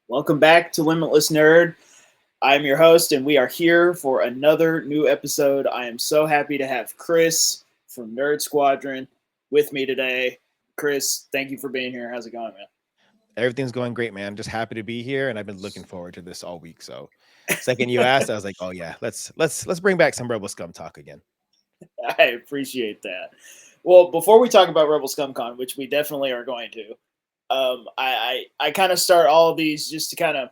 Welcome back to Limitless Nerd. I'm your host, and we are here for another new episode. I am so happy to have Chris from Nerd Squadron with me today. Chris, thank you for being here. How's it going, man? Everything's going great, man. Just happy to be here, and I've been looking forward to this all week. So, second you asked, I was like, "Oh yeah, let's bring back some Rebel Scum talk again." I appreciate that. Well, before we talk about Rebel Scum Con, which we definitely are going to, I kind of start all of these just to kind of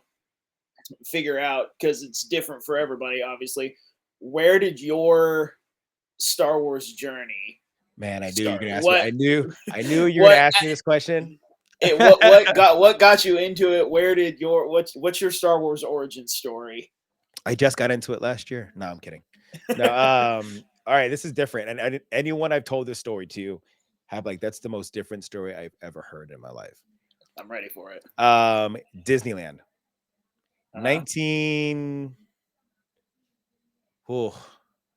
figure out because it's different for everybody. Obviously, where did your Star Wars journey Man, I knew you were start? gonna ask me. What I knew you were gonna what ask me this question. what got you into it? Where did your what's your Star Wars origin story? I just got into it last year. No, I'm kidding. No, all right, this is different, and anyone I've told this story to have like that's the most different story I've ever heard in my life. I'm ready for it. Disneyland, Uh-huh. 19, oh,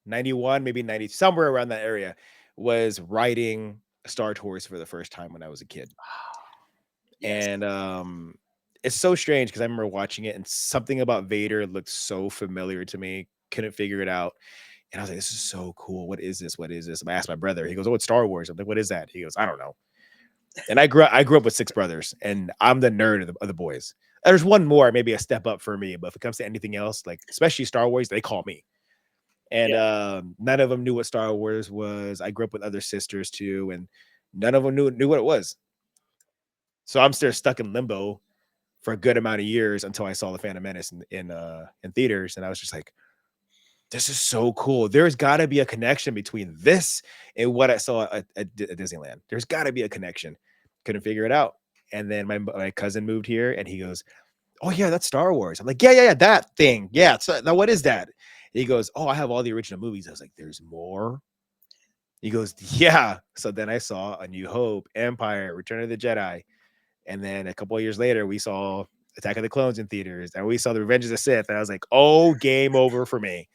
91, maybe 90, somewhere around that area, was riding Star Tours for the first time when I was a kid. Yes. And it's so strange because I remember watching it and something about Vader looked so familiar to me. Couldn't figure it out. And I was like, this is so cool. What is this? What is this? And I asked my brother. He goes, oh, it's Star Wars. I'm like, what is that? He goes, I don't know. And I grew up with six brothers, and I'm the nerd of the boys. There's one more, maybe a step up for me, but if it comes to anything else, like especially Star Wars, they call me. And Yeah. none of them knew what Star Wars was. I grew up with other sisters too, and none of them knew what it was. So I'm still stuck in limbo for a good amount of years until I saw the Phantom Menace in theaters, and I was just like, "This is so cool." There's got to be a connection between this and what I saw at Disneyland. There's got to be a connection. Couldn't figure it out. And then my cousin moved here, and he goes, "Oh yeah, that's Star Wars." I'm like, "Yeah, that thing. Yeah. So now what is that?" He goes, "Oh, I have all the original movies." I was like, "There's more." He goes, "Yeah." So then I saw A New Hope, Empire, Return of the Jedi, and then a couple of years later, we saw Attack of the Clones in theaters, and we saw The Revenge of the Sith. And I was like, "Oh, game over for me."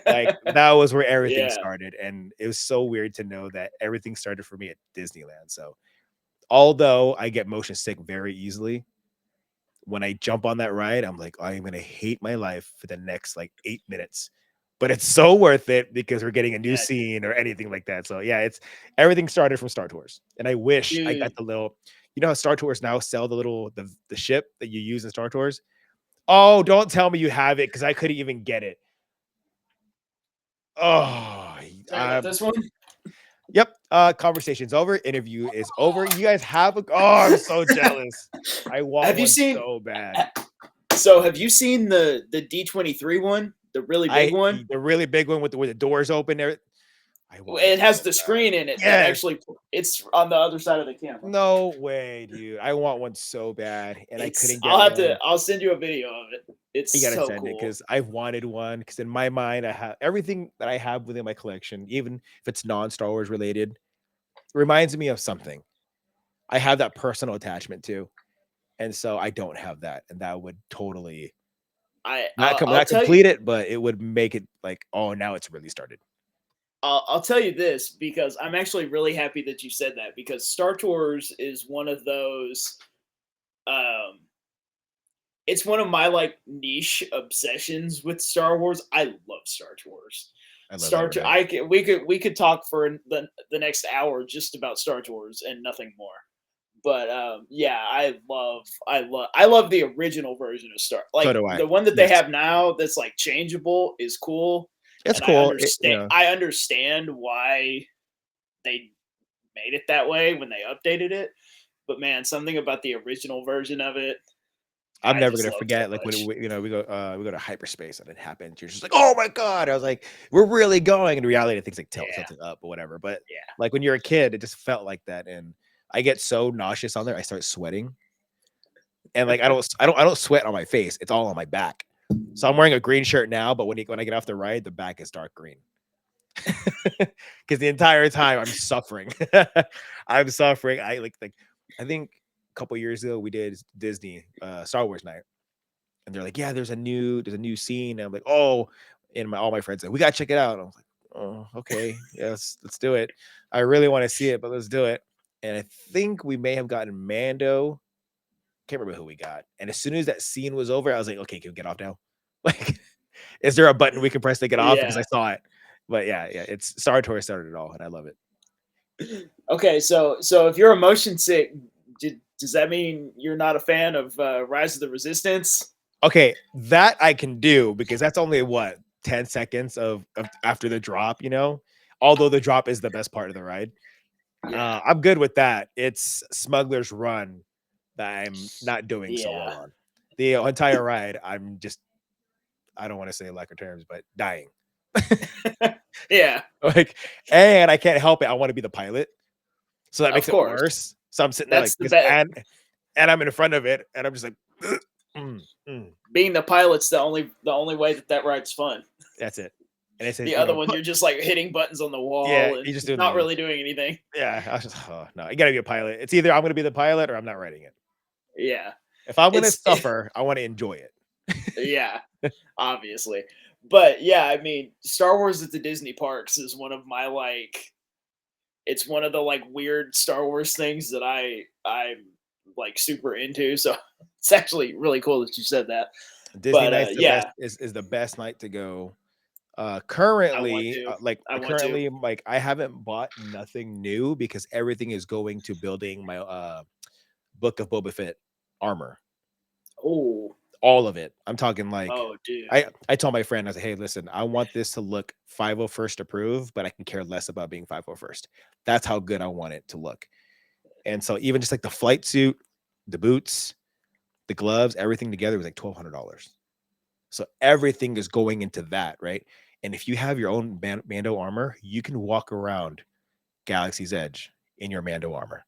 Like that was where everything Yeah. started, and it was so weird to know that everything started for me at Disneyland. So, although I get motion sick very easily, when I jump on that ride, I'm like, I am gonna hate my life for the next like 8 minutes. But it's so worth it because we're getting a new Yeah. scene or anything like that. So yeah, it's everything started from Star Tours. And I wish I got Dude. the little, you know how Star Tours now sell the ship that you use in Star Tours? Oh, don't tell me you have it because I couldn't even get it. Oh, Talking about this one? yep. Conversation's over. Interview is over. You guys have a I'm so jealous. I want Have you one seen so bad. so have you seen the D23 one? The really big one? The really big one with the doors open there. I want it It has so the bad. screen in it that Yes. actually it's on the other side of the camera. No way, dude. I want one so bad, and I It's couldn't get one. I'll send you a video of it. It's You gotta so send it cool. because I've wanted one. Because in my mind, I have everything that I have within my collection, even if it's non-Star Wars related, reminds me of something. I have that personal attachment to, and so I don't have that, and that would totally I'll not tell you complete it, but it would make it like, oh, now it's really started. I'll tell you this because I'm actually really happy that you said that because Star Tours is one of those um it's one of my like niche obsessions with Star Wars. I love Star Tours. I love that ride. We could talk for the next hour just about Star Tours and nothing more. But yeah, I love the original version of Star. So Like do I. the one that they Yes, have now that's like changeable is cool, it's and I cool. understand I understand why they made it that way when they updated it. But man, something about the original version of it, I'm I never just gonna love so forget, like, when much. we go to hyperspace and it happens, you're just like, "Oh my god." I was like, "We're really going." In reality, things like tilt Yeah, something up or whatever, but, yeah. like, when you're a kid, it just felt like that, and I get so nauseous on there, I start sweating, and, like, I don't sweat on my face, it's all on my back. So I'm wearing a green shirt now, but when I get off the ride, the back is dark green. Because the entire time I'm suffering. I'm suffering. I I think a couple years ago, we did Disney, Star Wars night. And they're like, "Yeah, there's a new scene." And I'm like, "Oh," and all my friends like, "We gotta check it out." And I was like, "Oh, okay, yes, let's do it. I really want to see it, but let's do it." And I think we may have gotten Mando can't remember who we got. And as soon as that scene was over, I was like, okay, can we get off now? Like, is there a button we can press to get off? Because I Yeah. saw it. But yeah, it's Star Tours started it all, and I love it. Okay, so if you're a motion sick, does that mean you're not a fan of Rise of the Resistance? Okay, that I can do because that's only what 10 seconds of after the drop, although the drop is the best part of the ride. Yeah. I'm good with that. It's Smuggler's Run that I'm not doing so well Yeah. on. The entire ride, I don't want to say lack of terms, but dying. Yeah. Like, and I can't help it. I want to be the pilot. So that Of makes it course. worse. So I'm sitting there like That's the this, best. and I'm in front of it, and I'm just like, Being the pilot's the only way that ride's fun. that's it. And it says, The other one, you're just like hitting buttons on the yeah, wall you and just doing not the really doing anything. yeah. I was just, oh no, you gotta be a pilot. It's either I'm gonna be the pilot or I'm not writing it. Yeah. If I'm gonna It's suffer, I want to enjoy it. yeah, obviously. But yeah, I mean, Star Wars at the Disney parks is one of my it's one of the weird Star Wars things that I'm like super into. So it's actually really cool that you said that. Disney But night's the best yeah, is the best night to go. I want to. I want to. Currently, like I haven't bought nothing new because everything is going to building my Book of Boba Fett armor. Oh, All of it. I'm talking like oh, dude. I told my friend, I said, hey, listen, I want this to look 501st approved, but I can care less about being 501st. That's how good I want it to look. And so even just like the flight suit, the boots, the gloves, everything together was like $1,200. So everything is going into that, right? And if you have your own Mando armor, you can walk around Galaxy's Edge in your Mando armor.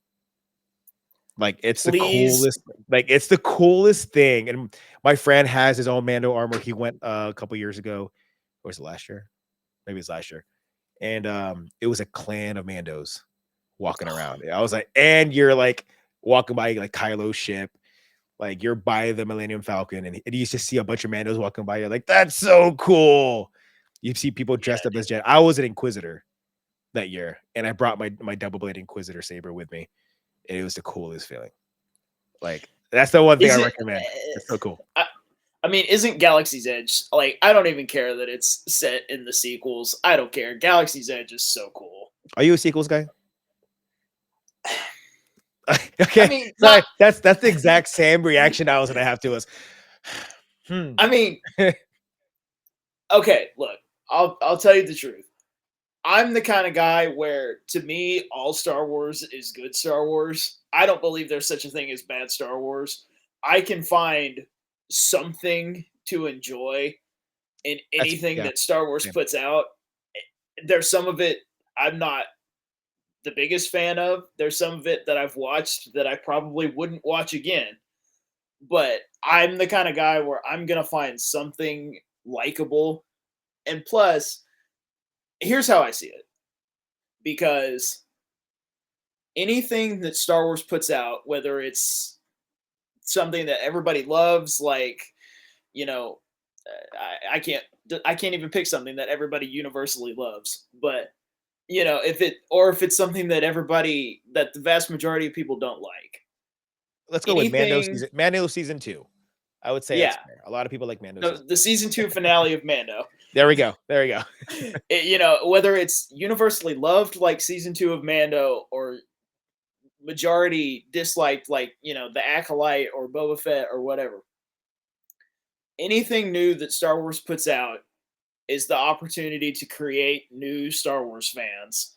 Like it's Please. the coolest thing. And my friend has his own Mando armor. He went a couple years ago, or was it last year? Maybe it's last year. And it was a clan of Mandos walking around. I was like, and you're like walking by like Kylo's ship, like you're by the Millennium Falcon, and you just see a bunch of Mandos walking by. You're like, that's so cool. You see people dressed up as Jedi. I was an Inquisitor that year, and I brought my double blade Inquisitor saber with me. And it was the coolest feeling. Like that's the one thing I recommend. It's so cool. I mean, isn't Galaxy's Edge I don't even care that it's set in the sequels. I don't care. Galaxy's Edge is so cool. Are you a sequels guy? Okay, I mean, sorry. That's the exact same reaction I was gonna have to us. I mean, okay, look, I'll tell you the truth. I'm the kind of guy where, to me, all Star Wars is good Star Wars. I don't believe there's such a thing as bad Star Wars. I can find something to enjoy in anything that Star Wars puts out. There's some of it I'm not the biggest fan of. There's some of it that I've watched that I probably wouldn't watch again. But I'm the kind of guy where I'm going to find something likable. And plus, here's how I see it. Because anything that Star Wars puts out, whether it's something that everybody loves, I can't even pick something that everybody universally loves. But if it's something that the vast majority of people don't like. Let's go with Mando season 2. I would say Yeah. a lot of people like Mando. The season 2 finale of Mando. There we go. Whether it's universally loved like season 2 of Mando or majority disliked the Acolyte or Boba Fett or whatever. Anything new that Star Wars puts out is the opportunity to create new Star Wars fans.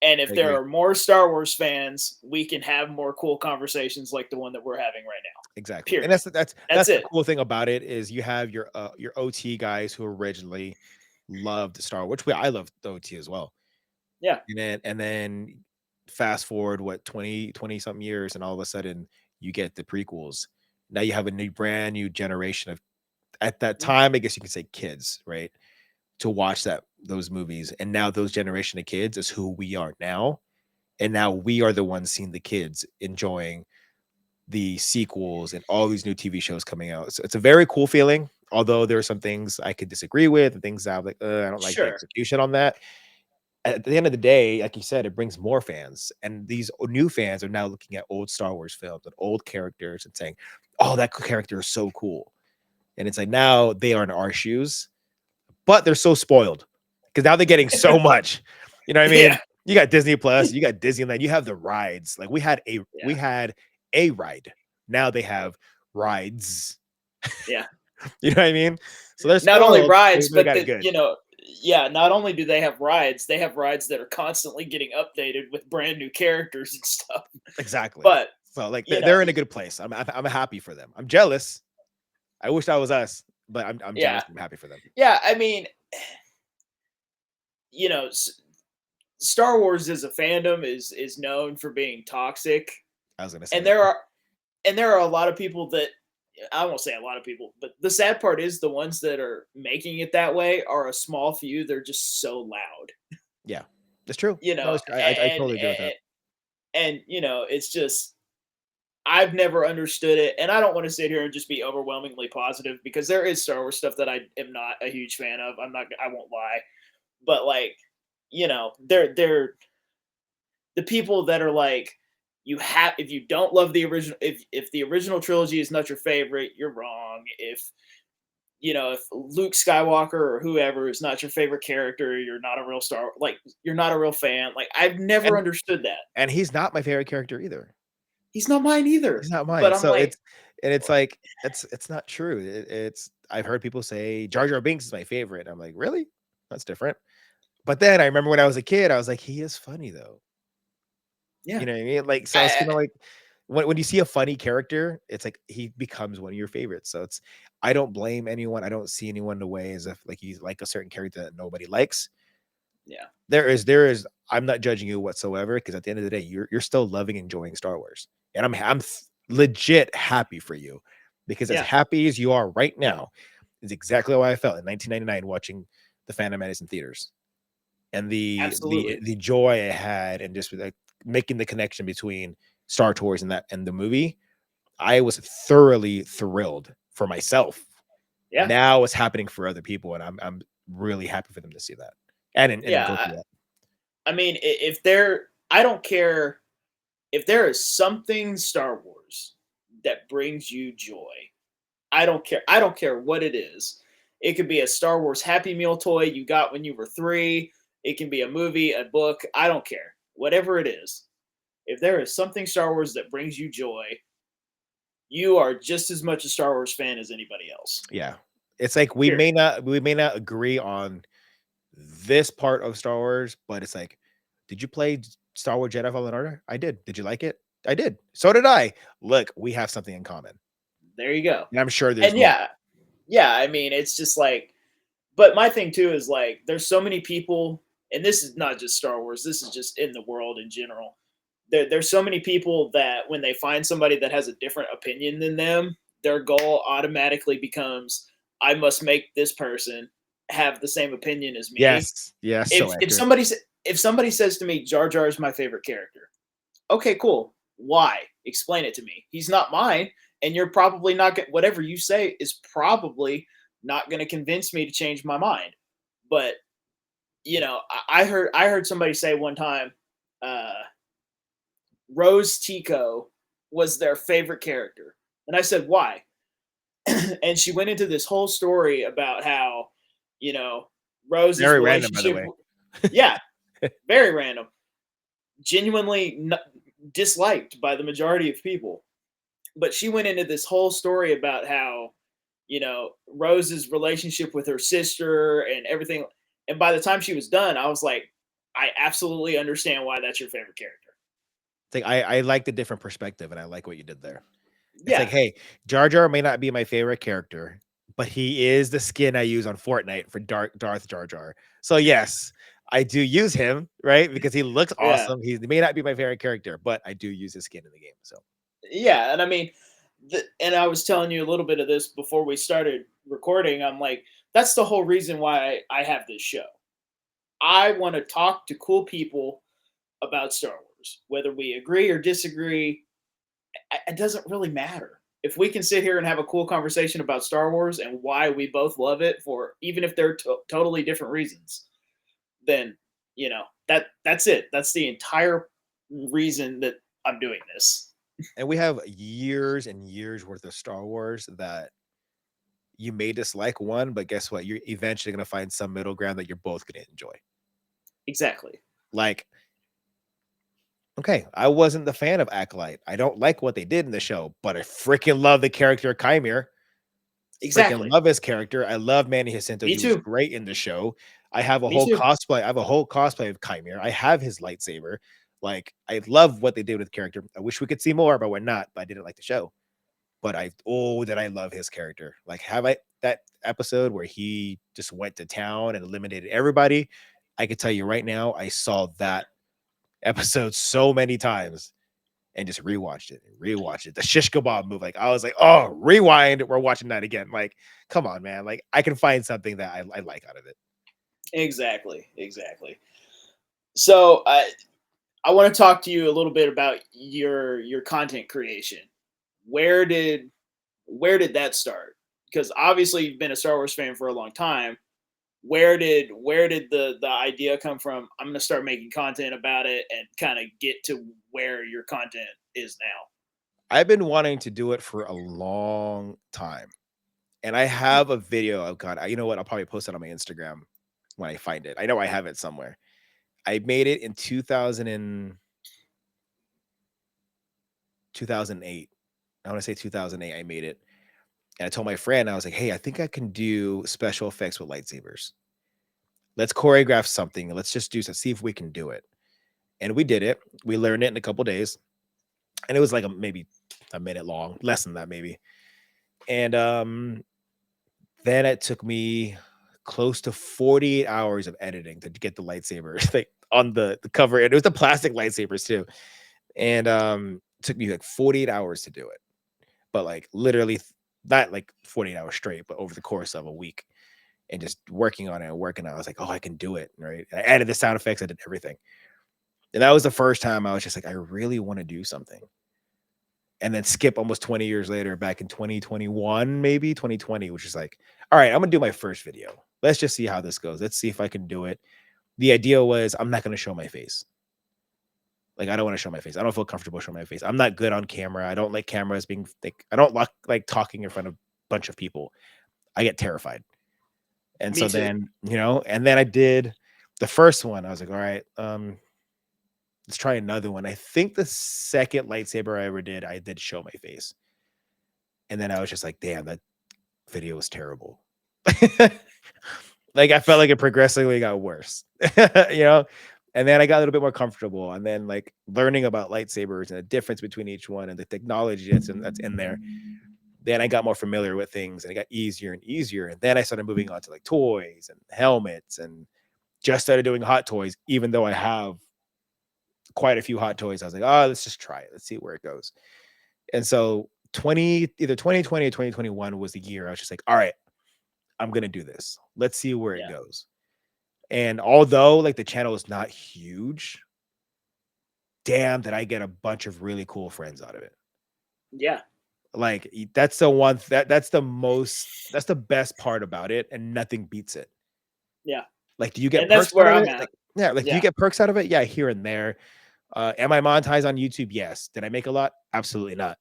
And if there are more Star Wars fans, we can have more cool conversations like the one that we're having right now. Exactly. Period. And that's the cool thing about it is you have your OT guys who originally loved Star Wars, which I loved the OT as well. Yeah. And then fast forward 20 something years, and all of a sudden you get the prequels. Now you have a brand new generation of, at that time, I guess you could say kids, right? To watch those movies. And now those generation of kids is who we are now. And now we are the ones seeing the kids enjoying the sequels and all these new TV shows coming out. So it's a very cool feeling. Although there are some things I could disagree with, and things I'm like, I don't like the execution on that. at the end of the day, like you said, it brings more fans, and these new fans are now looking at old Star Wars films and old characters and saying, "Oh, that character is so cool." And it's like now they are in our shoes, but they're so spoiled because now they're getting so much. You know what I Yeah, mean? You got Disney Plus, you got Disneyland, you have the rides. Like we yeah, had a ride. Now they have rides. yeah. You know what I mean? So they're Not only spoiled, but rides, they but got it good. yeah, not only do they have rides that are constantly getting updated with brand new characters and stuff. Exactly. But, So like you know, they're in a good place. I'm happy for them. I'm jealous. I wish that was us, but I'm yeah. jealous. I'm happy for them. Yeah, I mean, you know, Star Wars as a fandom is known for being toxic, I was gonna say and that. there are a lot of people that I won't say a lot of people, but the sad part is the ones that are making it that way are a small few. They're just so loud, Yeah, that's true. you No, know, it's true. I totally agree with that. and it's just I've never understood it, and I don't want to sit here and just be overwhelmingly positive because there is Star Wars stuff that I am not a huge fan of. I won't lie, but like, they're the people that are like, you have if you don't love the original, if the original trilogy is not your favorite, you're wrong. If Luke Skywalker or whoever is not your favorite character, you're not a real you're not a real fan. Like I've never And understood that. he's not my favorite character either. He's not mine He's either. not But mine. I'm So like, it's like it's not true. It's I've heard people say Jar Jar Binks is my favorite. I'm like, really? That's different. But then I remember when I was a kid, I was like, he is funny though. yeah, You know what I mean? Like, so it's I, kind of like when you see a funny character, it's like he becomes one of your favorites. So it's I don't blame anyone. I don't see anyone the way as if like he's like a certain character that nobody likes. yeah, There is I'm not judging you whatsoever because at the end of the day, you're still loving enjoying Star Wars. And legit happy for you because as yeah, happy as you are right now is exactly how I felt in 1999 watching the Phantom Menace in theaters and absolutely, the joy I had and just like making the connection between Star Tours and that and the movie. I was thoroughly thrilled for myself. yeah, Now it's happening for other people, and I'm really happy for them to see that and go yeah. through that. I mean, if there, I don't care if there is something Star Wars that brings you joy. I don't care. I don't care what it is. It could be a Star Wars Happy Meal toy you got when you were 3. It can be a movie, a book. I don't care. Whatever it is. If there is something Star Wars that brings you joy, you are just as much a Star Wars fan as anybody else. Yeah. It's like Period. we may not agree on this part of Star Wars, but it's like, did you play Star Wars Jedi Fallen Order? I did. Did you like it? I did. So did I. Look, we have something in common. There you go. And I'm sure there's And more. yeah, I mean, it's just like, but my thing too is like, there's so many people, and this is not just Star Wars, this is just in the world in general. There's so many people that when they find somebody that has a different opinion than them, their goal automatically becomes, I must make this person have the same opinion as me. Yes. Yes. So If accurate. somebody says to me, Jar Jar is my favorite character, okay, cool. Why? Explain it to me. He's not mine, and you're probably not going. Whatever you say is probably not going to convince me to change my mind. But I heard somebody say one time, uh, Rose Tico was their favorite character, and I said why, and she went into this whole story about how you know Rose's Very random, by the relationship. way. Yeah, very random, genuinely disliked by the majority of people. But she went into this whole story about how, Rose's relationship with her sister and everything. And by the time she was done, I was like, I absolutely understand why that's your favorite character. It's like I like the different perspective, and I like what you did there. It's like, Yeah, hey, Jar Jar may not be my favorite character, but he is the skin I use on Fortnite for Darth Jar Jar. So yes, I do use him, right? Because he looks yeah, awesome. He may not be my favorite character, but I do use his skin in the game. So yeah. And I mean, and I was telling you a little bit of this before we started recording. I'm like, that's the whole reason why I have this show. I want to talk to cool people about Star Wars, whether we agree or disagree. It doesn't really matter. If we can sit here and have a cool conversation about Star Wars and why we both love it, for even if they're totally different reasons, then That's it. That's the entire reason that I'm doing this. And we have years and years worth of Star Wars that you may dislike one, but guess what? You're eventually gonna find some middle ground that you're both gonna enjoy. Exactly. Like, okay, I wasn't the fan of Acolyte. I don't like what they did in the show, but I freaking love the character Chimere. Freaking Exactly. love his character. I love Manny Jacinto. Me He was too. great in the show. I have a Me whole too. cosplay. I have a whole cosplay of Chimere. I have his lightsaber. Like, I love what they did with the character. I wish we could see more, but we're not. But I didn't like the show. But that I love his character. Like, have I that episode where he just went to town and eliminated everybody? I could tell you right now, I saw that episode so many times and just rewatched it and rewatched it. The shish kebab move, like I was like, oh, rewind. We're watching that again. Like, come on, man. Like, I can find something that I like out of it. Exactly. Exactly. So I want to talk to you a little bit about your content creation. Where did that start? Because obviously you've been a Star Wars fan for a long time. Where did the idea come from? I'm gonna start making content about it and kind of get to where your content is now. I've been wanting to do it for a long time. And I have a video I've got. You know what? I'll probably post it on my Instagram when I find it. I know I have it somewhere. I made it in 2008. I want to say 2008. I made it. And I told my friend, I was like, hey, I think I can do special effects with lightsabers. Let's choreograph something. Let's just do so, see if we can do it. And we did it. We learned it in a couple days. And it was like maybe a minute long, less than that, maybe. And then it took me close to 48 hours of editing to get the lightsabers like on the cover. And it was the plastic lightsabers too. And it took me like 48 hours to do it. But like literally not like 48 hours straight, but over the course of a week. And just working on it and working on it. I was like, oh, I can do it. Right. I added the sound effects, I did everything. And that was the first time I was just like, I really want to do something. And then skip almost 20 years later, back in 2021, maybe 2020, which is like, all right, I'm gonna do my first video. Let's just see how this goes. Let's see if I can do it. The idea was I'm not gonna show my face. Like, I don't want to show my face. I don't feel comfortable showing my face. I'm not good on camera. I don't like cameras being like, I don't like talking in front of a bunch of people. I get terrified. And Me so too. then, and then I did the first one. I was like, all right, let's try another one. I think the second lightsaber I ever did, I did show my face. And then I was just like, damn, that video was terrible. Like, I felt like it progressively got worse, And then I got a little bit more comfortable. And then like learning about lightsabers and the difference between each one and the technology that's in there. Then I got more familiar with things and it got easier and easier. And then I started moving on to like toys and helmets and just started doing hot toys, even though I have quite a few hot toys. I was like, oh, let's just try it. Let's see where it goes. And so either 2020 or 2021 was the year I was just like, all right, I'm going to do this. Let's see where it Yeah. goes. And although like the channel is not huge, damn, did I get a bunch of really cool friends out of it. Yeah. Like that's the one that's the best part about it, and nothing beats it. Yeah. Like, do you get And that's perks out where of I'm it? at. Like, yeah, like do you Yeah. get perks out of it? Yeah, here and there. Am I monetized on YouTube? Yes. Did I make a lot? Absolutely not.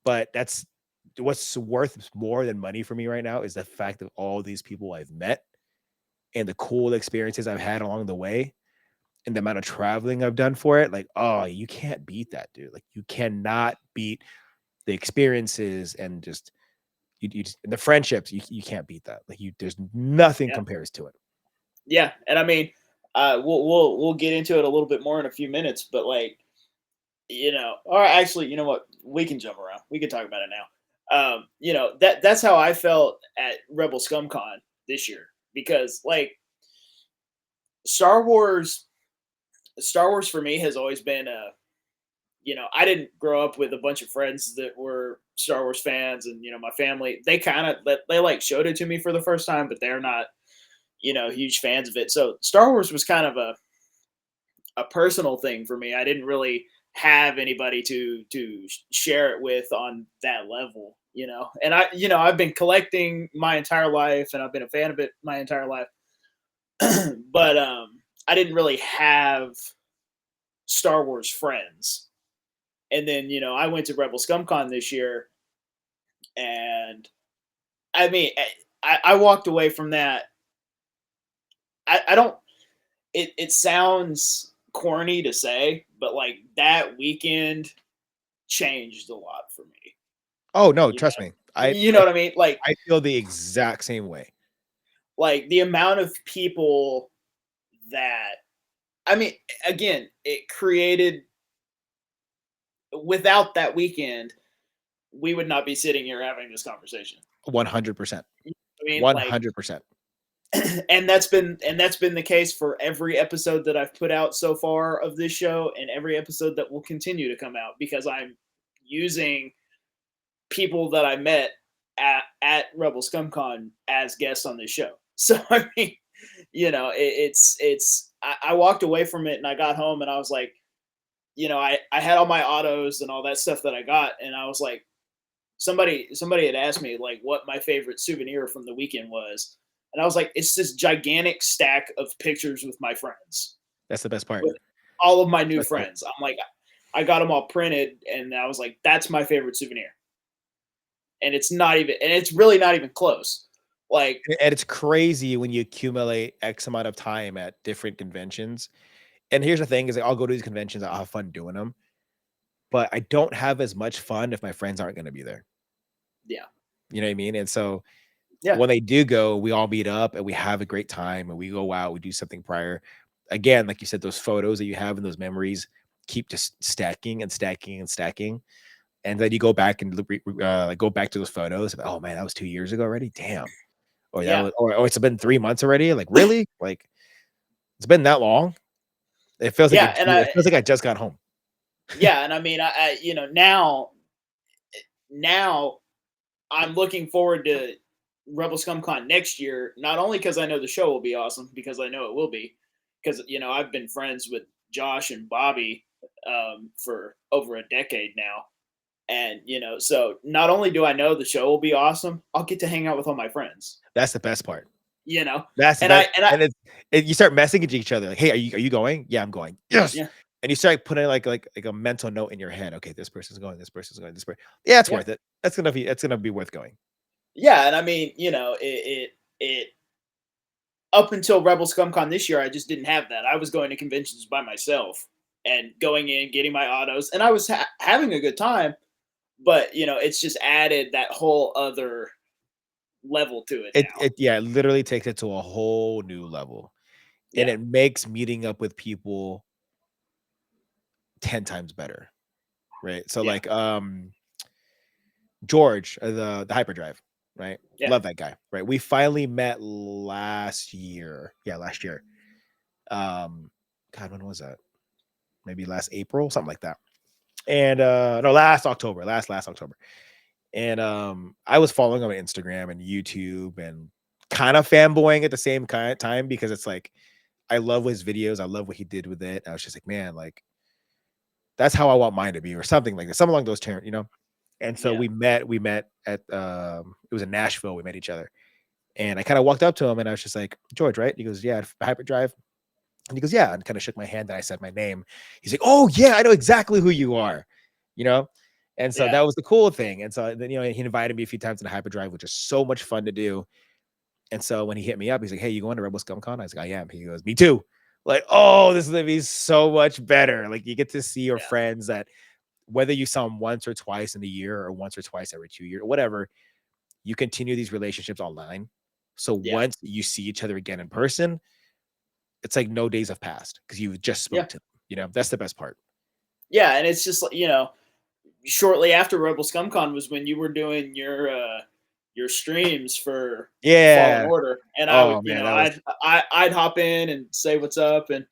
But that's what's worth more than money for me right now is the fact of all these people I've met and the cool experiences I've had along the way and the amount of traveling I've done for it. Like, oh, you can't beat that, dude. Like, you cannot beat the experiences and just and the friendships. You can't beat that. Like, there's nothing Yeah. compares to it. Yeah. And I mean, we'll get into it a little bit more in a few minutes, but like, or actually, you know what? We can jump around. We can talk about it now. That's how I felt at Rebel Scum Con this year because like Star Wars, Star Wars for me has always been I didn't grow up with a bunch of friends that were Star Wars fans, and my family they kind of they like showed it to me for the first time, but they're not huge fans of it. So Star Wars was kind of a personal thing for me. I didn't really have anybody to share it with on that level, And I've been collecting my entire life, and I've been a fan of it my entire life. But I didn't really have Star Wars friends. And then, I went to Rebel Scum Con this year, and I mean, I walked away from that. I don't. It sounds corny to say, but like that weekend changed a lot for me. Oh no, You know, trust me. you know what I mean? I feel the exact same way. Like the amount of people that, I mean, again, it created. Without that weekend, we would not be sitting here having this conversation. 100%. I mean, like, 100%. and that's been the case for every episode that I've put out so far of this show, and every episode that will continue to come out, because I'm using people that I met at Rebel Scum Con as guests on this show. So I mean, I walked away from it and I got home and I was like, I had all my autos and all that stuff that I got, and I was like, somebody had asked me like what my favorite souvenir from the weekend was, and I was like, it's this gigantic stack of pictures with my friends, That's the best part. with all of my new Best part. friends. I'm like, I got them all printed, and I was like, that's my favorite souvenir. And it's really not even close. Like, And it's crazy when you accumulate X amount of time at different conventions. And here's the thing is like, I'll go to these conventions, I'll have fun doing them, but I don't have as much fun if my friends aren't going to be there. yeah, You know what I mean? And so yeah, when they do go, we all meet up and we have a great time and we go out, we do something prior. Again, like you said, those photos that you have and those memories keep just stacking and stacking and stacking. And then you go back and go back to those photos. Oh man, that was 2 years ago already. Damn. Or that yeah, was, or it's been 3 months already. Like really? Like it's been that long? It feels like yeah. it feels like I just got home. Yeah, and I mean, now I'm looking forward to Rebel Scum Con next year, not only because I know the show will be awesome, because I know it will be, because I've been friends with Josh and Bobby for over a decade now, and so not only do I know the show will be awesome, I'll get to hang out with all my friends. That's the best part. You know, That's the and I best. and I And you start messaging each other like, "Hey, are you going?" "Yeah, I'm going." "Yes." yeah, And you start putting like a mental note in your head. Okay, this person's going. This person's going. This person. Yeah, it's yeah, worth it. That's gonna be worth going. yeah, and I mean, it up until Rebel Scum Con this year, I just didn't have that. I was going to conventions by myself and going in, getting my autos, and I was having a good time. But it's just added that whole other level to it now. It literally takes it to a whole new level, and Yeah, it makes meeting up with people 10 times better, right? So yeah, like George, the hyperdrive, right? yeah, Love that guy, right? We finally met last year. Yeah, last year. God, when was that? Maybe last April, something like that. And no, last October, last October. And I was following him on Instagram and YouTube and kind of fanboying at the same kind time because it's like I love his videos, I love what he did with it. I was just like, man, like that's how I want mine to be, or something like that, something along those terms, you know. And so yeah, we met at it was in Nashville, we met each other. And I kind of walked up to him and I was just like, George, right? He goes, yeah, hyperdrive. And he goes, yeah, and kind of shook my hand and I said my name. He's like, oh yeah, I know exactly who you are, you know. And so yeah, that was the cool thing. And so then he invited me a few times in the hyperdrive, which is so much fun to do. And so when he hit me up, he's like, hey, you going to Rebel Scum Con? I was like, I am. He goes, me too. Like, oh, this is gonna be so much better. Like you get to see your yeah, friends that whether you saw them once or twice in a year or once or twice every 2 years, or whatever, you continue these relationships online. So yeah, once you see each other again in person, it's like no days have passed because you just yeah, spoke to them. That's the best part. yeah. And it's just like, shortly after Rebel Scum Con was when you were doing your streams for Fallen Yeah. Order, and I would, Oh man, that was I'd hop in and say what's up, and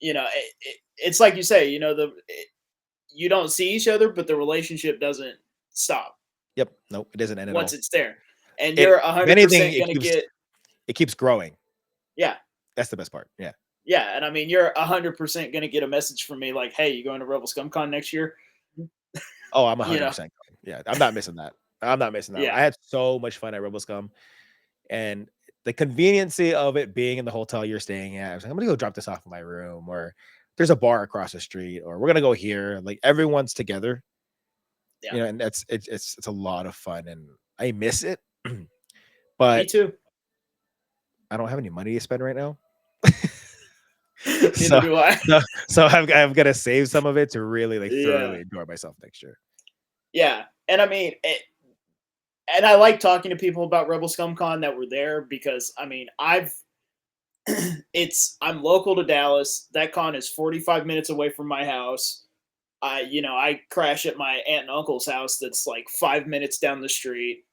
it's like you say, you don't see each other, but the relationship doesn't stop yep. Nope, it doesn't end at once all. it's there, and It you're a if hundred anything, percent gonna get. it keeps growing. Yeah, That's the best part. Yeah. yeah, and I mean, you're 100% gonna get a message from me like, "Hey, you going to Rebel Scum Con next year?" Oh, I'm You know, 100%. Yeah, I'm not missing that. I'm not missing that. yeah, I had so much fun at Rebel Scum, and the conveniency of it being in the hotel you're staying at. I was like, I'm gonna go drop this off in my room, or there's a bar across the street, or we're gonna go here. Like everyone's together, Yeah, you know, and it's a lot of fun, and I miss it. me But too. I don't have any money to spend right now. Neither so do I. so I've got to save some of it to really like Yeah, thoroughly enjoy myself next year. yeah, and I mean, and I like talking to people about Rebel Scum Con that were there because I mean, I'm local to Dallas. That con is 45 minutes away from my house. I crash at my aunt and uncle's house that's like 5 minutes down the street.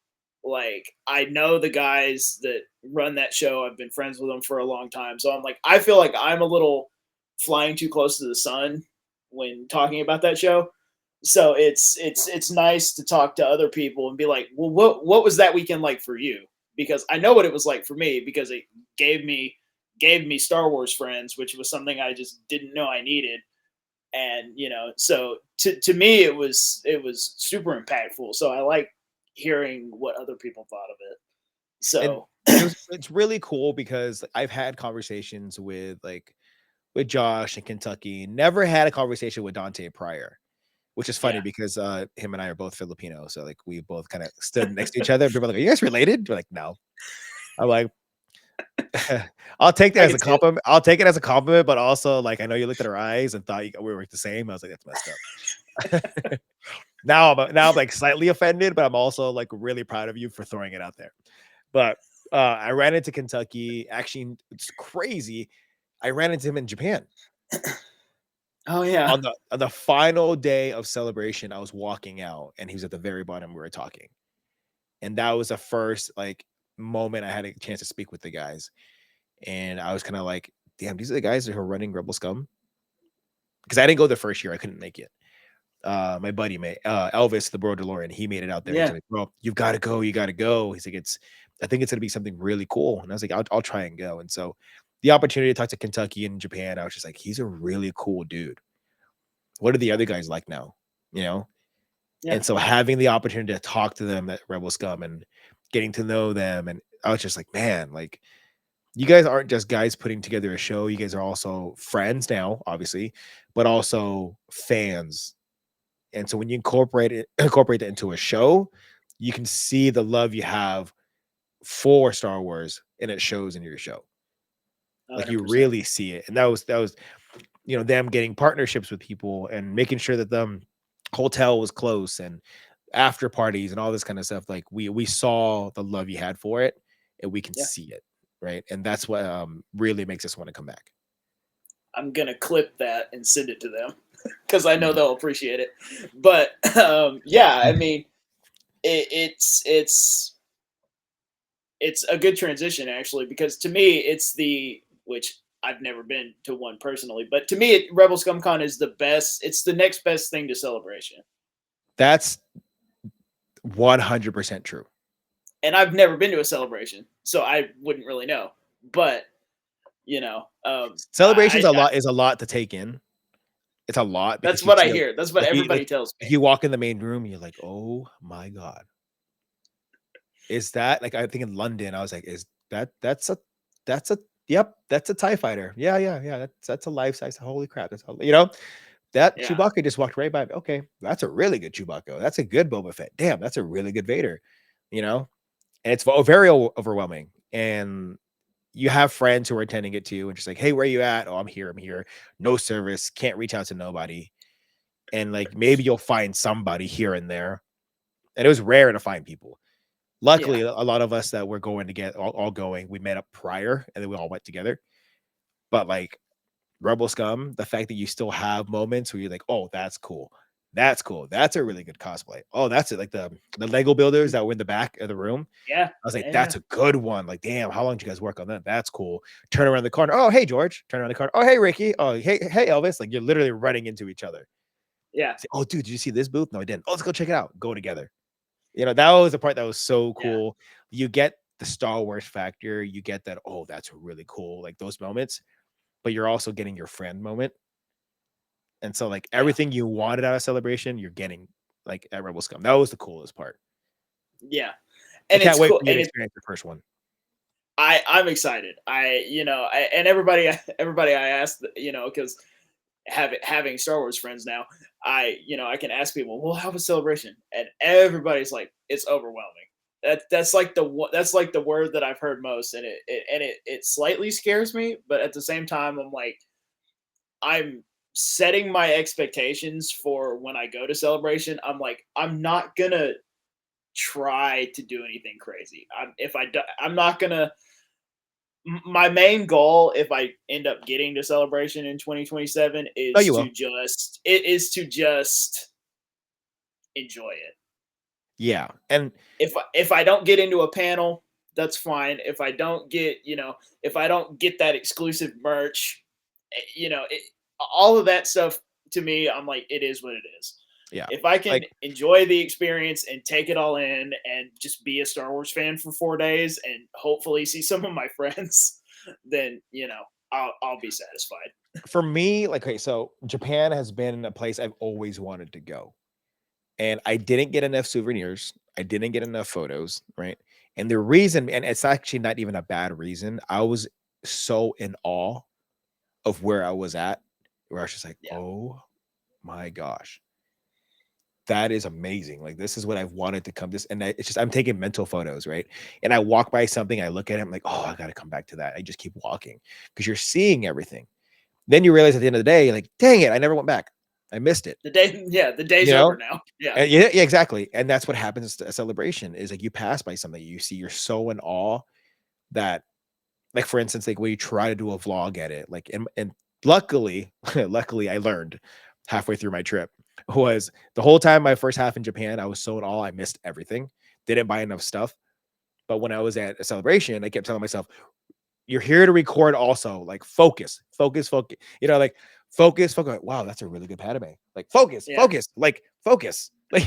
Like, I know the guys that run that show. I've been friends with them for a long time. So I'm like, I feel like I'm a little flying too close to the sun when talking about that show. So it's nice to talk to other people and be like, well, what was that weekend like for you? Because I know what it was like for me because it gave me gave me Star Wars friends, which was something I just didn't know I needed. And so to me it was super impactful. So I like hearing what other people thought of it. And So it's really cool because I've had conversations with Josh in Kentucky. Never had a conversation with Dante prior, which is funny yeah, because him and I are both Filipino. So like we both kind of stood next to each other. People are like, "Are you guys related?" We're like, "No." I'm like, I'll take that I as a can see it. compliment. I'll take it as a compliment, but also like I know you looked at our eyes and thought we were the same. I was like, that's messed up. Now I'm like slightly offended, but I'm also like really proud of you for throwing it out there. But I ran into Kentucky. Actually, it's crazy. I ran into him in Japan Oh yeah, on the final day of celebration. I was walking out, and he was at the very bottom. We were talking, and that was the first like moment I had a chance to speak with the guys, and I was kind of like, "Damn, these are the guys who are running Rebel Scum." Because I didn't go the first year, I couldn't make it. My buddy made Elvis, the bro DeLorean, he made it out there. He's yeah, like, "Bro, you've got to go. You got to go." He's like, I think it's gonna be something really cool. And I was like, I'll try and go. And so the opportunity to talk to Kentucky and Japan, I was just like, he's a really cool dude. What are the other guys like now? You know? yeah, And so having the opportunity to talk to them at Rebel Scum and getting to know them, and I was just like, man, like you guys aren't just guys putting together a show. You guys are also friends now, obviously, but also fans. And so when you incorporate it into a show, you can see the love you have for Star Wars, and it shows in your show. Like you 100%. really see it. And that was them getting partnerships with people and making sure that the hotel was close and after parties and all this kind of stuff. Like we saw the love you had for it, and we can Yeah, see it, right? And that's what really makes us want to come back. I'm gonna clip that and send it to them because I know Mhm. they'll appreciate it. But yeah, I mean, it, it's a good transition actually because to me it's the which I've never been to one personally, but to me Rebel Scum Con is the best. It's the next best thing to Celebration, That's 100% true. and I've never been to a Celebration, so I wouldn't really know. But Celebrations a I lot is a lot to take in. It's a lot that's because you what I see hear. That's what everybody tells me. you walk in the main room, you're like, "Oh my god. Is that like?" I think in London, I was like, "Is that's a yep, that's a TIE fighter. Yeah, yeah, yeah. That's a life size. Holy crap. That Yeah, Chewbacca just walked right by me. Okay, that's a really good Chewbacca. That's a good Boba Fett. Damn, that's a really good Vader, you know? And it's very overwhelming. And you have friends who are attending it too, and just like, hey, where you at? Oh, I'm here. I'm here. No service. Can't reach out to nobody. And like maybe you'll find somebody here and there. And it was rare to find people. yeah, Luckily, a lot of us that were going to get all going, we met up prior and then we all went together. But like Rebel Scum, the fact that you still have moments where you're like, oh, that's cool. That's cool. That's a really good cosplay. Oh, that's it. Like the Lego builders that were in the back of the room. yeah, I was like, yeah, yeah, that's a good one. Like, damn, how long did you guys work on that? That's cool. Turn around the corner. Oh, hey, George. Turn around the corner. Oh, hey, Ricky. Oh, hey, Elvis. Like, you're literally running into each other. yeah, Say, oh, dude, did you see this booth? No, I didn't. Oh, let's go check it out. Go together. That was the part that was so yeah, cool. You get the Star Wars factor. You get that, oh, that's really cool. Like those moments, but you're also getting your friend moment. And so, like, yeah, everything you wanted out of Celebration, you're getting like at Rebel Scum. That was the coolest part. yeah. I And can't it's wait cool. for you And to it's experience the first one. I'm excited. And everybody I asked, because having Star Wars friends now, I can ask people, well, how was Celebration? And everybody's like, it's overwhelming. That's like the word that I've heard most, and it slightly scares me, but at the same time, I'm like, I'm setting my expectations for when I go to Celebration. I'm like, I'm not gonna try to do anything crazy. I'm not gonna. My main goal, if I end up getting to Celebration in 2027, Oh, you will. is to just enjoy it. Yeah, and If I don't get into a panel, that's fine. If I don't get that exclusive merch, all of that stuff, to me, I'm like, it is what it is. yeah, If I can like enjoy the experience and take it all in and just be a Star Wars fan for 4 days and hopefully see some of my friends, then I'll be satisfied. for me, like, okay, so Japan has been a place I've always wanted to go. And I didn't get enough souvenirs. I didn't get enough photos, right? And the reason, and it's actually not even a bad reason, I was so in awe of where I was at, where I was just like, Yeah, oh my gosh, that is amazing. Like, this is what I've wanted to come this, and it's just I'm taking mental photos, right? And I walk by something, I look at it, I'm like, oh, I gotta come back to that. I just keep walking because you're seeing everything. Then you realize at the end of the day, you're like, dang it, I never went back. I missed it. the day's You over know? now. Yeah, And yeah, yeah, exactly. And that's what happens at a celebration is like you pass by something you see, you're so in awe that, like, for instance, like when you try to do a vlog at it, like, and luckily, luckily I learned halfway through my trip was the whole time my first half in Japan, I was so in awe, I missed everything, didn't buy enough stuff. But when I was at a celebration, I kept telling myself, you're here to record also, like focus, focus, focus, like focus, focus. Like, wow, that's a really good anime. Like focus, yeah, focus, like focus, like.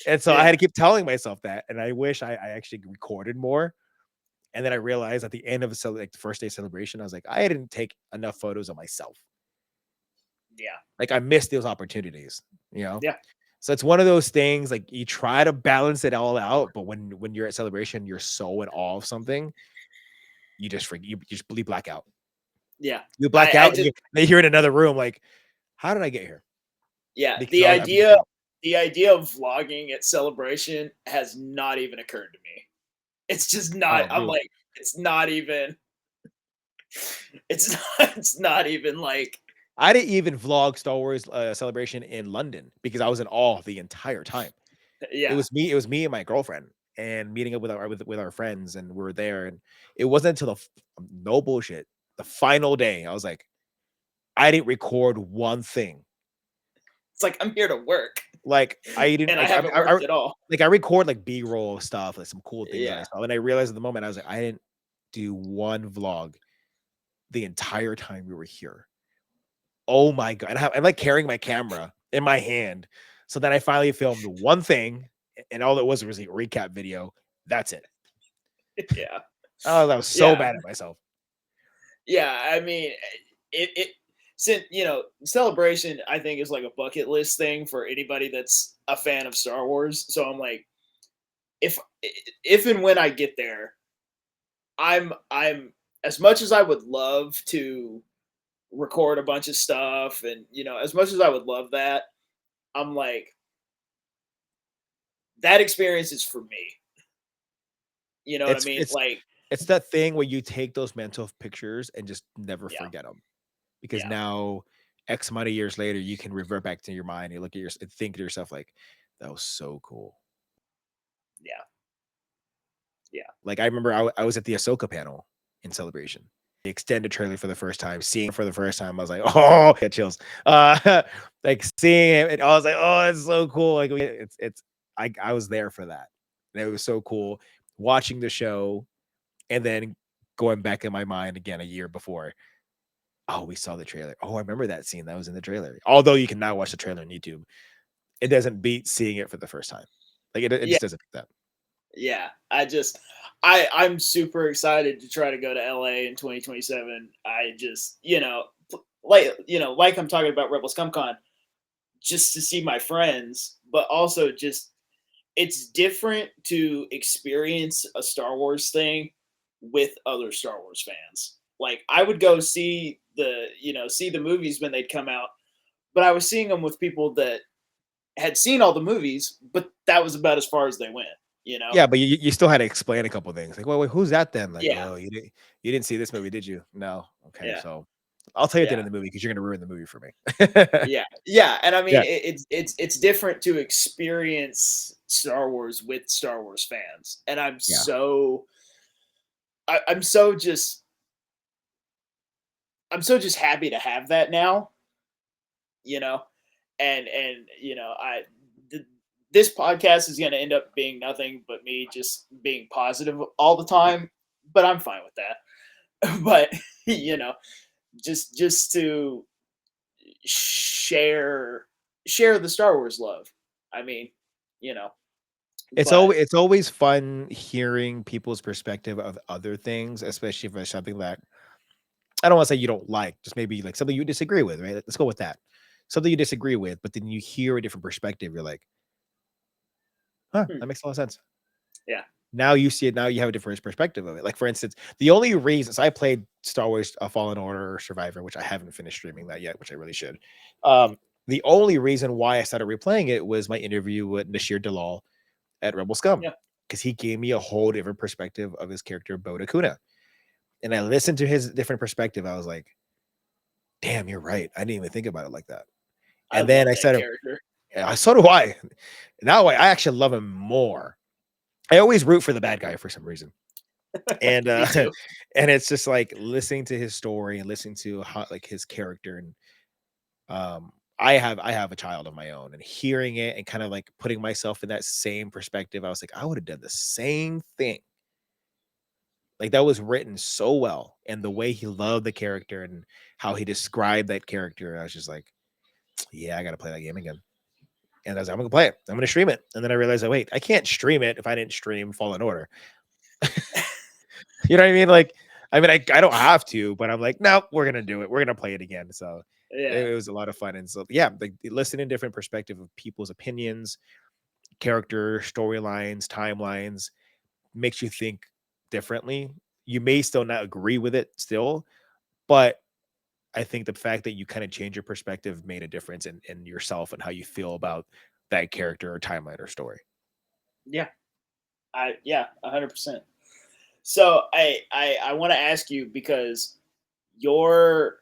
And so I had yeah, to keep telling myself that. And I wish I actually recorded more. And then I realized at the end of like the first day celebration, I was like, I didn't take enough photos of myself. yeah, Like I missed those opportunities. yeah, So it's one of those things like you try to balance it all out, but when you're at celebration, you're so in awe of something, you just forget, you just bleed black out. yeah. You black I out and just you're in another room like, "How did I get here?" Yeah, Because I was the idea of vlogging at Celebration has not even occurred to me. It's just not. oh, I'm dude. like, it's not even. It's not even like. I didn't even vlog Star Wars, Celebration in London because I was in awe the entire time. Yeah, It was me and my girlfriend and meeting up with our friends, and we were there, and it wasn't until no bullshit, the final day, I was like, I didn't record one thing. it's like I'm here to work, Like, I didn't and I like, haven't worked at all. I record, like, B-roll stuff, like, some cool things that I Yeah, saw, and I realized at the moment, I was like, I didn't do one vlog the entire time we were here. Oh my god, and I'm, like, carrying my camera in my hand, so then I finally filmed one thing, and all it was a recap video. That's it. yeah, Oh, I was so yeah, mad at myself. yeah. I mean, it since Celebration, I think is like a bucket list thing for anybody that's a fan of Star Wars. So I'm like, if if and when I get there, I'm as much as I would love to record a bunch of stuff, and as much as I would love that, I'm like, that experience is for me. You know what I It's mean? it's Like, it's that thing where you take those mental pictures and just never yeah, forget them, because yeah, now X amount of years later, you can revert back to your mind, you look at your and think to yourself like, "That was so cool." yeah, yeah, Like, I remember I was at the Ahsoka panel in Celebration. The extended trailer for the first time, seeing it for the first time, I was like, "Oh, get chills." Like, seeing it, and I was like, "Oh, it's so cool." Like, it's I was there for that, and it was so cool watching the show and then going back in my mind again a year before. Oh, we saw the trailer. Oh, I remember that scene that was in the trailer. Although you can now watch the trailer on YouTube, it doesn't beat seeing it for the first time. Like it yeah, just doesn't beat that. yeah. I'm super excited to try to go to LA in 2027. I just like I'm talking about Rebel Scum Con, just to see my friends, but also just it's different to experience a Star Wars thing with other Star Wars fans. Like I would go see the movies when they'd come out, but I was seeing them with people that had seen all the movies, but that was about as far as they went, you know? Yeah, but you still had to explain a couple things. Like, well, wait, who's that then? Like, Yeah, oh, you didn't see this movie, did you? No. Okay, yeah, so I'll tell you at the end yeah, of the movie because you're gonna ruin the movie for me. yeah, yeah. And I mean, Yeah, it's different to experience Star Wars with Star Wars fans, and yeah. I'm so just happy to have that now, you know, and th- this podcast is going to end up being nothing but me just being positive all the time, but I'm fine with that. But you know, just to share the Star Wars love. I mean, you know, but It's always fun hearing people's perspective of other things, especially if it's something that I don't want to say you don't like, just maybe like something you disagree with, right? Let's go with that. Something you disagree with, but then you hear a different perspective. You're like, huh, hmm, that makes a lot of sense. yeah, Now you see it. Now you have a different perspective of it. Like for instance, the only reasons I played Star Wars: Fallen Order or Survivor, which I haven't finished streaming that yet, which I really should. Um, the only reason why I started replaying it was my interview with Nashir Dalal at Rebel Scum, yeah, because he gave me a whole different perspective of his character Boda Kuna, and I listened to his different perspective. I was like, damn, you're right. I didn't even think about it like that. I And then love I that said, character. yeah, so do I. Now I actually love him more. I always root for the bad guy for some reason. And Me too. and it's just like listening to his story and listening to how like his character and I have a child of my own and hearing it and kind of like putting myself in that same perspective. I was like, I would have done the same thing. Like that was written so well, and the way he loved the character and how he described that character, I was just like, yeah, I got to play that game again. And I was like, I'm gonna play it. I'm gonna stream it. And then I realized, that wait, I can't stream it if I didn't stream Fallen Order. You know what I mean? Like, I mean, I don't have to, but I'm like, no, we're gonna do it. We're gonna play it again. So Yeah, it was a lot of fun. And so yeah, like listening different perspective of people's opinions, character, storylines, timelines makes you think differently. You may still not agree with it still, but I think the fact that you kind of change your perspective made a difference in yourself and how you feel about that character or timeline or story. yeah, 100%. So I want to ask you because your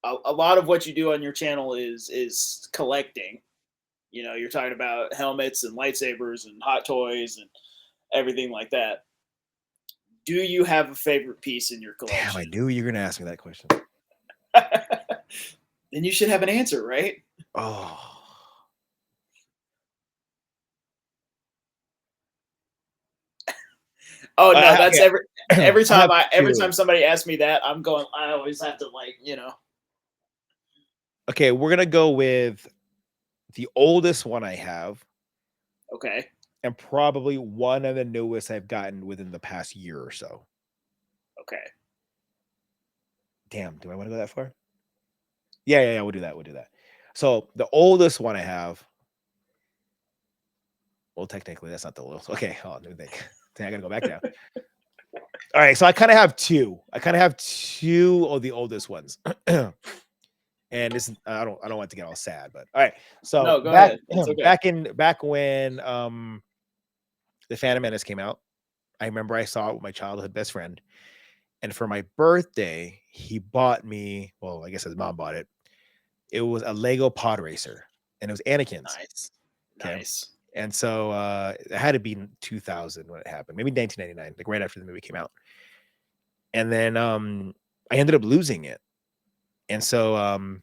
a lot of what you do on your channel is collecting. You know, you're talking about helmets and lightsabers and hot toys and everything like that. Do you have a favorite piece in your Damn, I collection? knew you were gonna ask me that question. Then you should have an answer, right? Oh, Oh no, that's okay. every I have time every two. time somebody asks me that, I'm going. I always have to like. Okay, we're gonna go with the oldest one I have, Okay, and probably one of the newest I've gotten within the past year or so. okay. Damn, do I want to go that far? Yeah, yeah, yeah. We'll do that. We'll do that. So the oldest one I have. Well, technically, that's not the oldest. Okay, oh, let me think. Dang, I gotta go back now. All right, so I kind of have two. I kind of have two of the oldest ones. And this I don't want to get all sad, but all right. So No, go ahead. It's okay. back when the Phantom Menace came out, I remember I saw it with my childhood best friend. And for my birthday, he bought me, well, I guess his mom bought it. It was a Lego pod racer, and it was Anakin's. Nice, Okay. nice. And so it had to be in 2000 when it happened, maybe 1999, like right after the movie came out. And then I ended up losing it. And so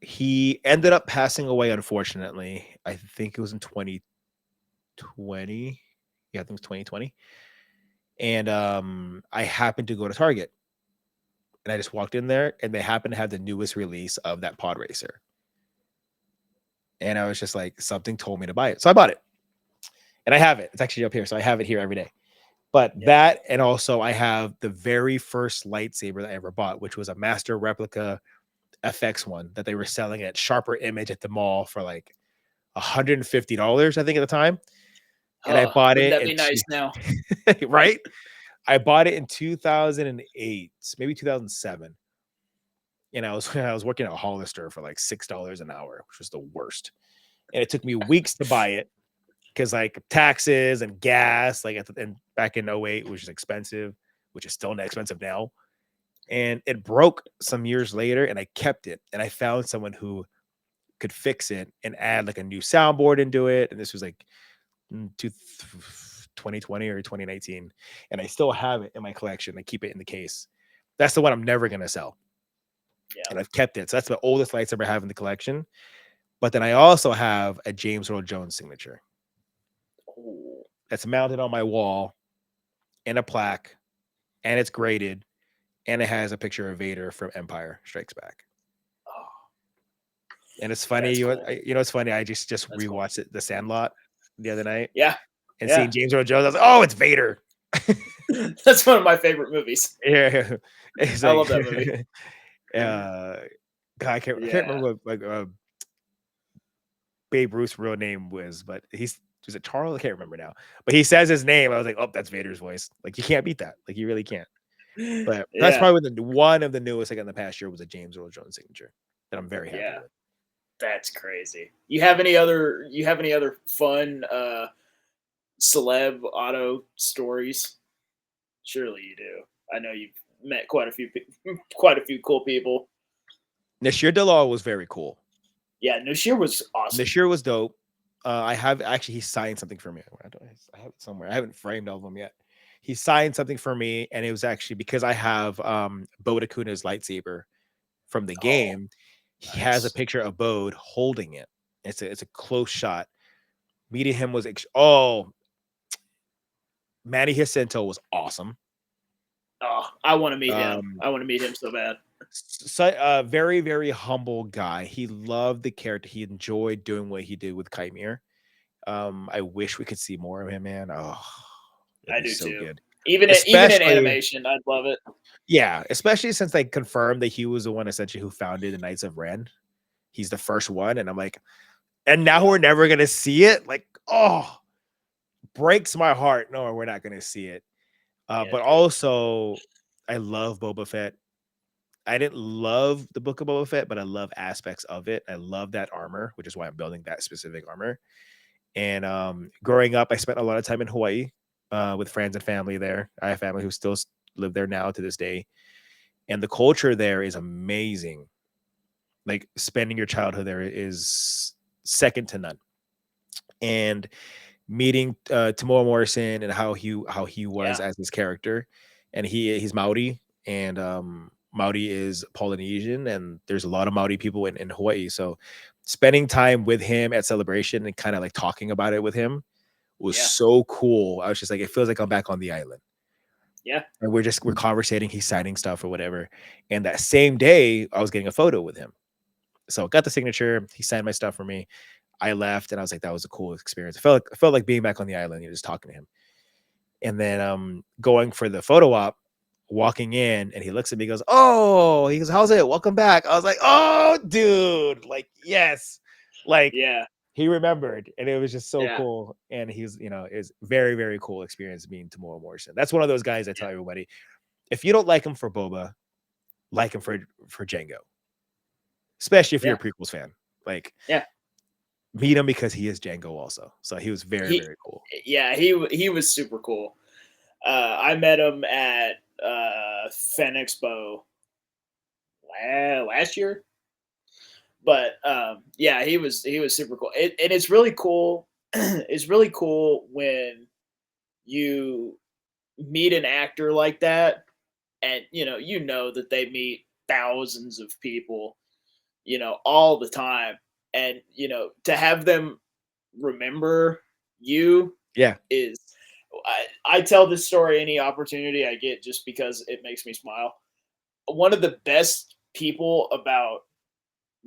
he ended up passing away, unfortunately. I think it was in 2020. Yeah, I think it was 2020. And I happened to go to Target, and I just walked in there, and they happened to have the newest release of that pod racer. And I was just like, something told me to buy it. So I bought it. And I have it. It's actually up here. So I have it here every day. But Yeah. that, and also I have the very first lightsaber that I ever bought, which was a master replica FX one that they were selling at Sharper Image at the mall for like $150, I think, at the time. And I Oh, bought wouldn't it that and be nice now? right. I bought it in 2008, maybe 2007. And I was working at Hollister for like $6 an hour, which was the worst. And it took me weeks to buy it because like taxes and gas, like and back in '08, which is expensive, which is still expensive now. And it broke some years later, and I kept it. And I found someone who could fix it and add like a new soundboard into it. And this was like 2020 or 2019. And I still have it in my collection. I keep it in the case. That's the one I'm never gonna sell. Yeah. And I've kept it. So that's the oldest lightsaber I have in the collection. But then I also have a James Earl Jones signature. Ooh. That's mounted on my wall in a plaque, and it's graded, and it has a picture of Vader from Empire Strikes Back. Oh, And it's funny, that's cool. it's funny. I just That's cool. rewatched it, The Sandlot, the other night, Yeah. and Yeah. seeing James Earl Jones. I was like, oh, it's Vader. That's one of my favorite movies. Yeah, it's I like, love that movie. God, I can't remember what like Babe Ruth's real name was, but was it Charles? I can't remember now. But he says his name. I was like, oh, that's Vader's voice. Like, you can't beat that. Like, you really can't. But that's Yeah. probably one of the newest I got in the past year was a James Earl Jones signature that I'm very happy Yeah. with. That's crazy. You have any other fun celeb auto stories? Surely you do. I know you've met quite a few cool people. Nasir Dalal was very cool. Yeah, Nasir was awesome. Nasir was dope. I have actually, he signed something for me. I have it somewhere. I haven't framed all of them yet. He signed something for me, and it was actually because I have Bode Akuna's lightsaber from the game. He has a picture of Bode holding it. It's a close shot. Meeting him was Manny Jacinto was awesome. Oh, I want to meet him. I want to meet him so bad. So, very, very humble guy. He loved the character. He enjoyed doing what he did with Chimere. I wish we could see more of him, man. Oh, I do so too. good. Even in animation, I'd love it. Yeah, especially since they confirmed that he was the one essentially who founded the Knights of Ren. He's the first one, and I'm like, and now we're never gonna see it. Like, oh, breaks my heart. No, we're not gonna see it. But also, I love Boba Fett. I didn't love the Book of Boba Fett, but I love aspects of it. I love that armor, which is why I'm building that specific armor. And growing up, I spent a lot of time in Hawaii with friends and family there. I have family who still live there now to this day. And the culture there is amazing. Like, spending your childhood there is second to none. And meeting Tamora Morrison and how he was as his character, and he's Maori, and Maori is Polynesian, and there's a lot of Maori people in Hawaii. So spending time with him at Celebration and kind of like talking about it with him was so cool. I was just like, it feels like I'm back on the island. Yeah. And we're conversating, he's signing stuff or whatever. And that same day, I was getting a photo with him. So got the signature, he signed my stuff for me. I left, and I was like, that was a cool experience. I felt like being back on the island, just talking to him. And then going for the photo op, walking in, and he looks at me, he goes, how's it? Welcome back. I was like, oh, dude, like, yes. Like, he remembered, and it was just so cool. And he's, it's very, very cool experience being Tamora Morrison. That's one of those guys I tell everybody, if you don't like him for Boba, like him for Jango. Especially if you're a prequels fan. Like, meet him because he is Jango also. So he was very, very cool. Yeah, he was super cool. I met him at Fan Expo last year. But he was super cool. And it's really cool. It's really cool when you meet an actor like that, and you know that they meet thousands of people, all the time, and to have them remember you is, I tell this story any opportunity I get just because it makes me smile. One of the best people about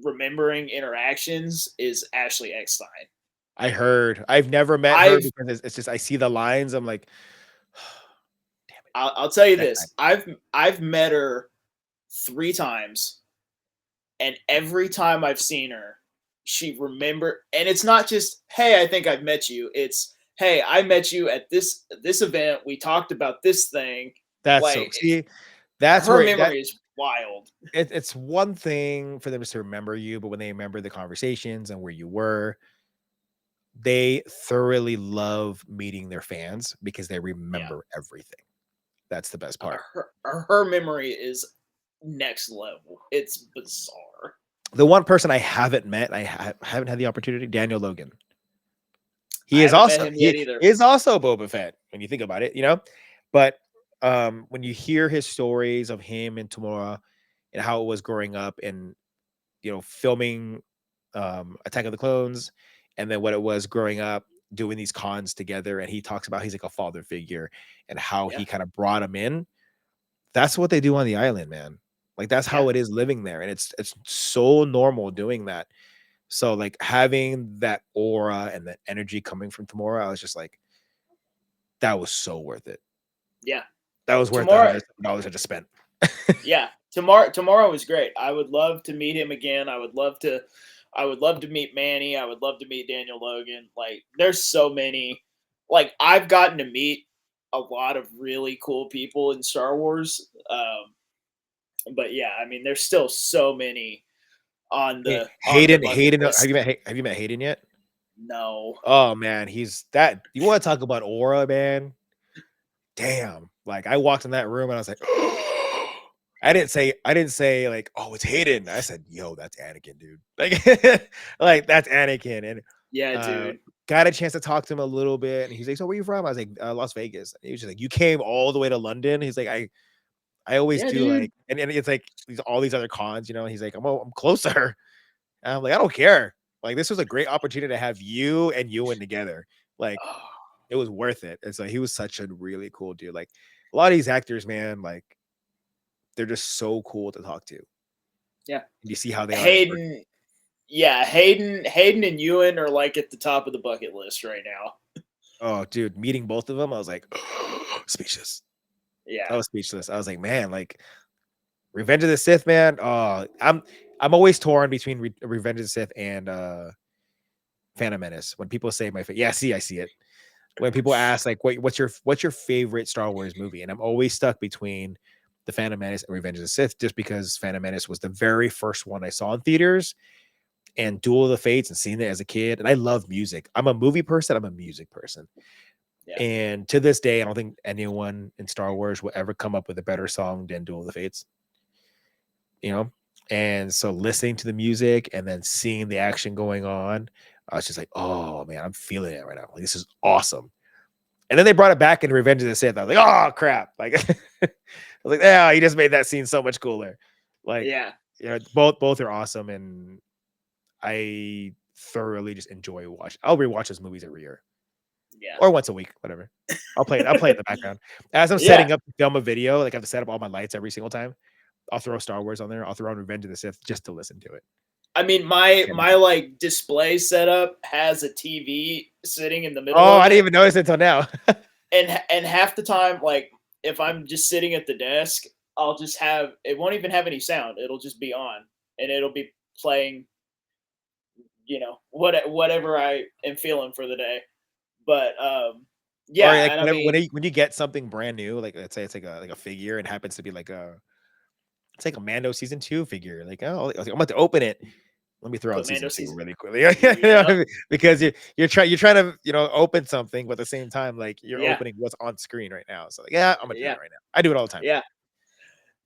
remembering interactions is Ashley Eckstein. I heard. I've never met her because it's just I see the lines. I'm like, damn it. I'll tell you this. I've met her 3 times, and every time I've seen her, she remembered. And it's not just, hey, I think I've met you. It's, hey, I met you at this event. We talked about this thing. That's so Like see, that's her where that memory is wild. it's one thing for them to remember you, but when they remember the conversations and where you were, they thoroughly love meeting their fans because they Yeah, remember everything. That's the best part. her memory is next level. It's bizarre. The one person I haven't met, haven't had the opportunity, Daniel Logan. I He is haven't met also him yet either. Boba Fett when you think about it, you know. But when you hear his stories of him and Tamora and how it was growing up and filming Attack of the Clones, and then what it was growing up doing these cons together, and he talks about he's like a father figure and how Yeah, he kind of brought him in. That's what they do on the island, man. Like that's yeah. how it is living there, and it's so normal doing that. So like having that aura and that energy coming from Tamora, I was just like, that was so worth it. Yeah. That was worth the Tomorrow, $100 I just spent. yeah. Tomorrow was great. I would love to meet him again. I would love to meet Manny. I would love to meet Daniel Logan. Like there's so many, like I've gotten to meet a lot of really cool people in Star Wars. But yeah, I mean there's still so many on the bucket Hayden, list. have you met Hayden yet? No. Oh man, he's that. You want to talk about aura, man? Damn! Like I walked in that room and I was like, I didn't say like, oh, it's Hayden. I said, yo, that's Anakin, dude. Like, like that's Anakin, and Yeah, uh, dude. got a chance to talk to him a little bit. And he's like, so where you from? I was like, Las Vegas. And he was just like, you came all the way to London. He's like, I always Yeah, do dude. like, and it's like all these other cons, He's like, I'm closer. And I'm like, I don't care. Like, this was a great opportunity to have you and Ewan together. Like, it was worth it. And so he was such a really cool dude. Like, a lot of these actors, man, like, they're just so cool to talk to. Yeah. And you see how they are in person. Hayden. Yeah, Hayden and Ewan are like at the top of the bucket list right now. Oh, dude, meeting both of them, I was like, speechless. I Yeah. was speechless. I was like, man, like, Revenge of the Sith, man. Oh, I'm always torn between Revenge of the Sith and Phantom Menace. When people say I see it. When people ask like, what's your favorite Star Wars movie, and I'm always stuck between the Phantom Menace and Revenge of the Sith, just because Phantom Menace was the very first one I saw in theaters, and Duel of the Fates, and seeing it as a kid, and I love music. I'm a movie person. I'm a music person, Yeah. and to this day, I don't think anyone in Star Wars will ever come up with a better song than Duel of the Fates. And so listening to the music and then seeing the action going on, I was just like, oh man, I'm feeling it right now. Like, this is awesome. And then they brought it back in Revenge of the Sith. I was like, oh crap. Like I was like, yeah, you just made that scene so much cooler. Like, Yeah. both are awesome, and I thoroughly just enjoy watch. I'll rewatch those movies every year. Yeah. Or once a week, whatever. I'll play it in the background. As I'm Yeah. setting up to film a video, like I have to set up all my lights every single time. I'll throw Star Wars on there. I'll throw on Revenge of the Sith just to listen to it. I mean, my And my like display setup has a TV sitting in the middle oh, of I didn't it, even notice it until now. and half the time, like if I'm just sitting at the desk, I'll just have it won't even have any sound. It'll just be on, and it'll be playing, whatever I am feeling for the day. But Or yeah, like and I mean, when you get something brand new, like let's say it's like a figure, and happens to be like it's like a Mando season 2 figure. Like, oh, I was like, I'm about to open it. Let me throw on put Mando season 2 season. really quickly. Yep. Because you're trying to open something, but at the same time, like you're Yeah. opening what's on screen right now. So like, yeah, I'm gonna do Yeah. that right now. I do it all the time. Yeah.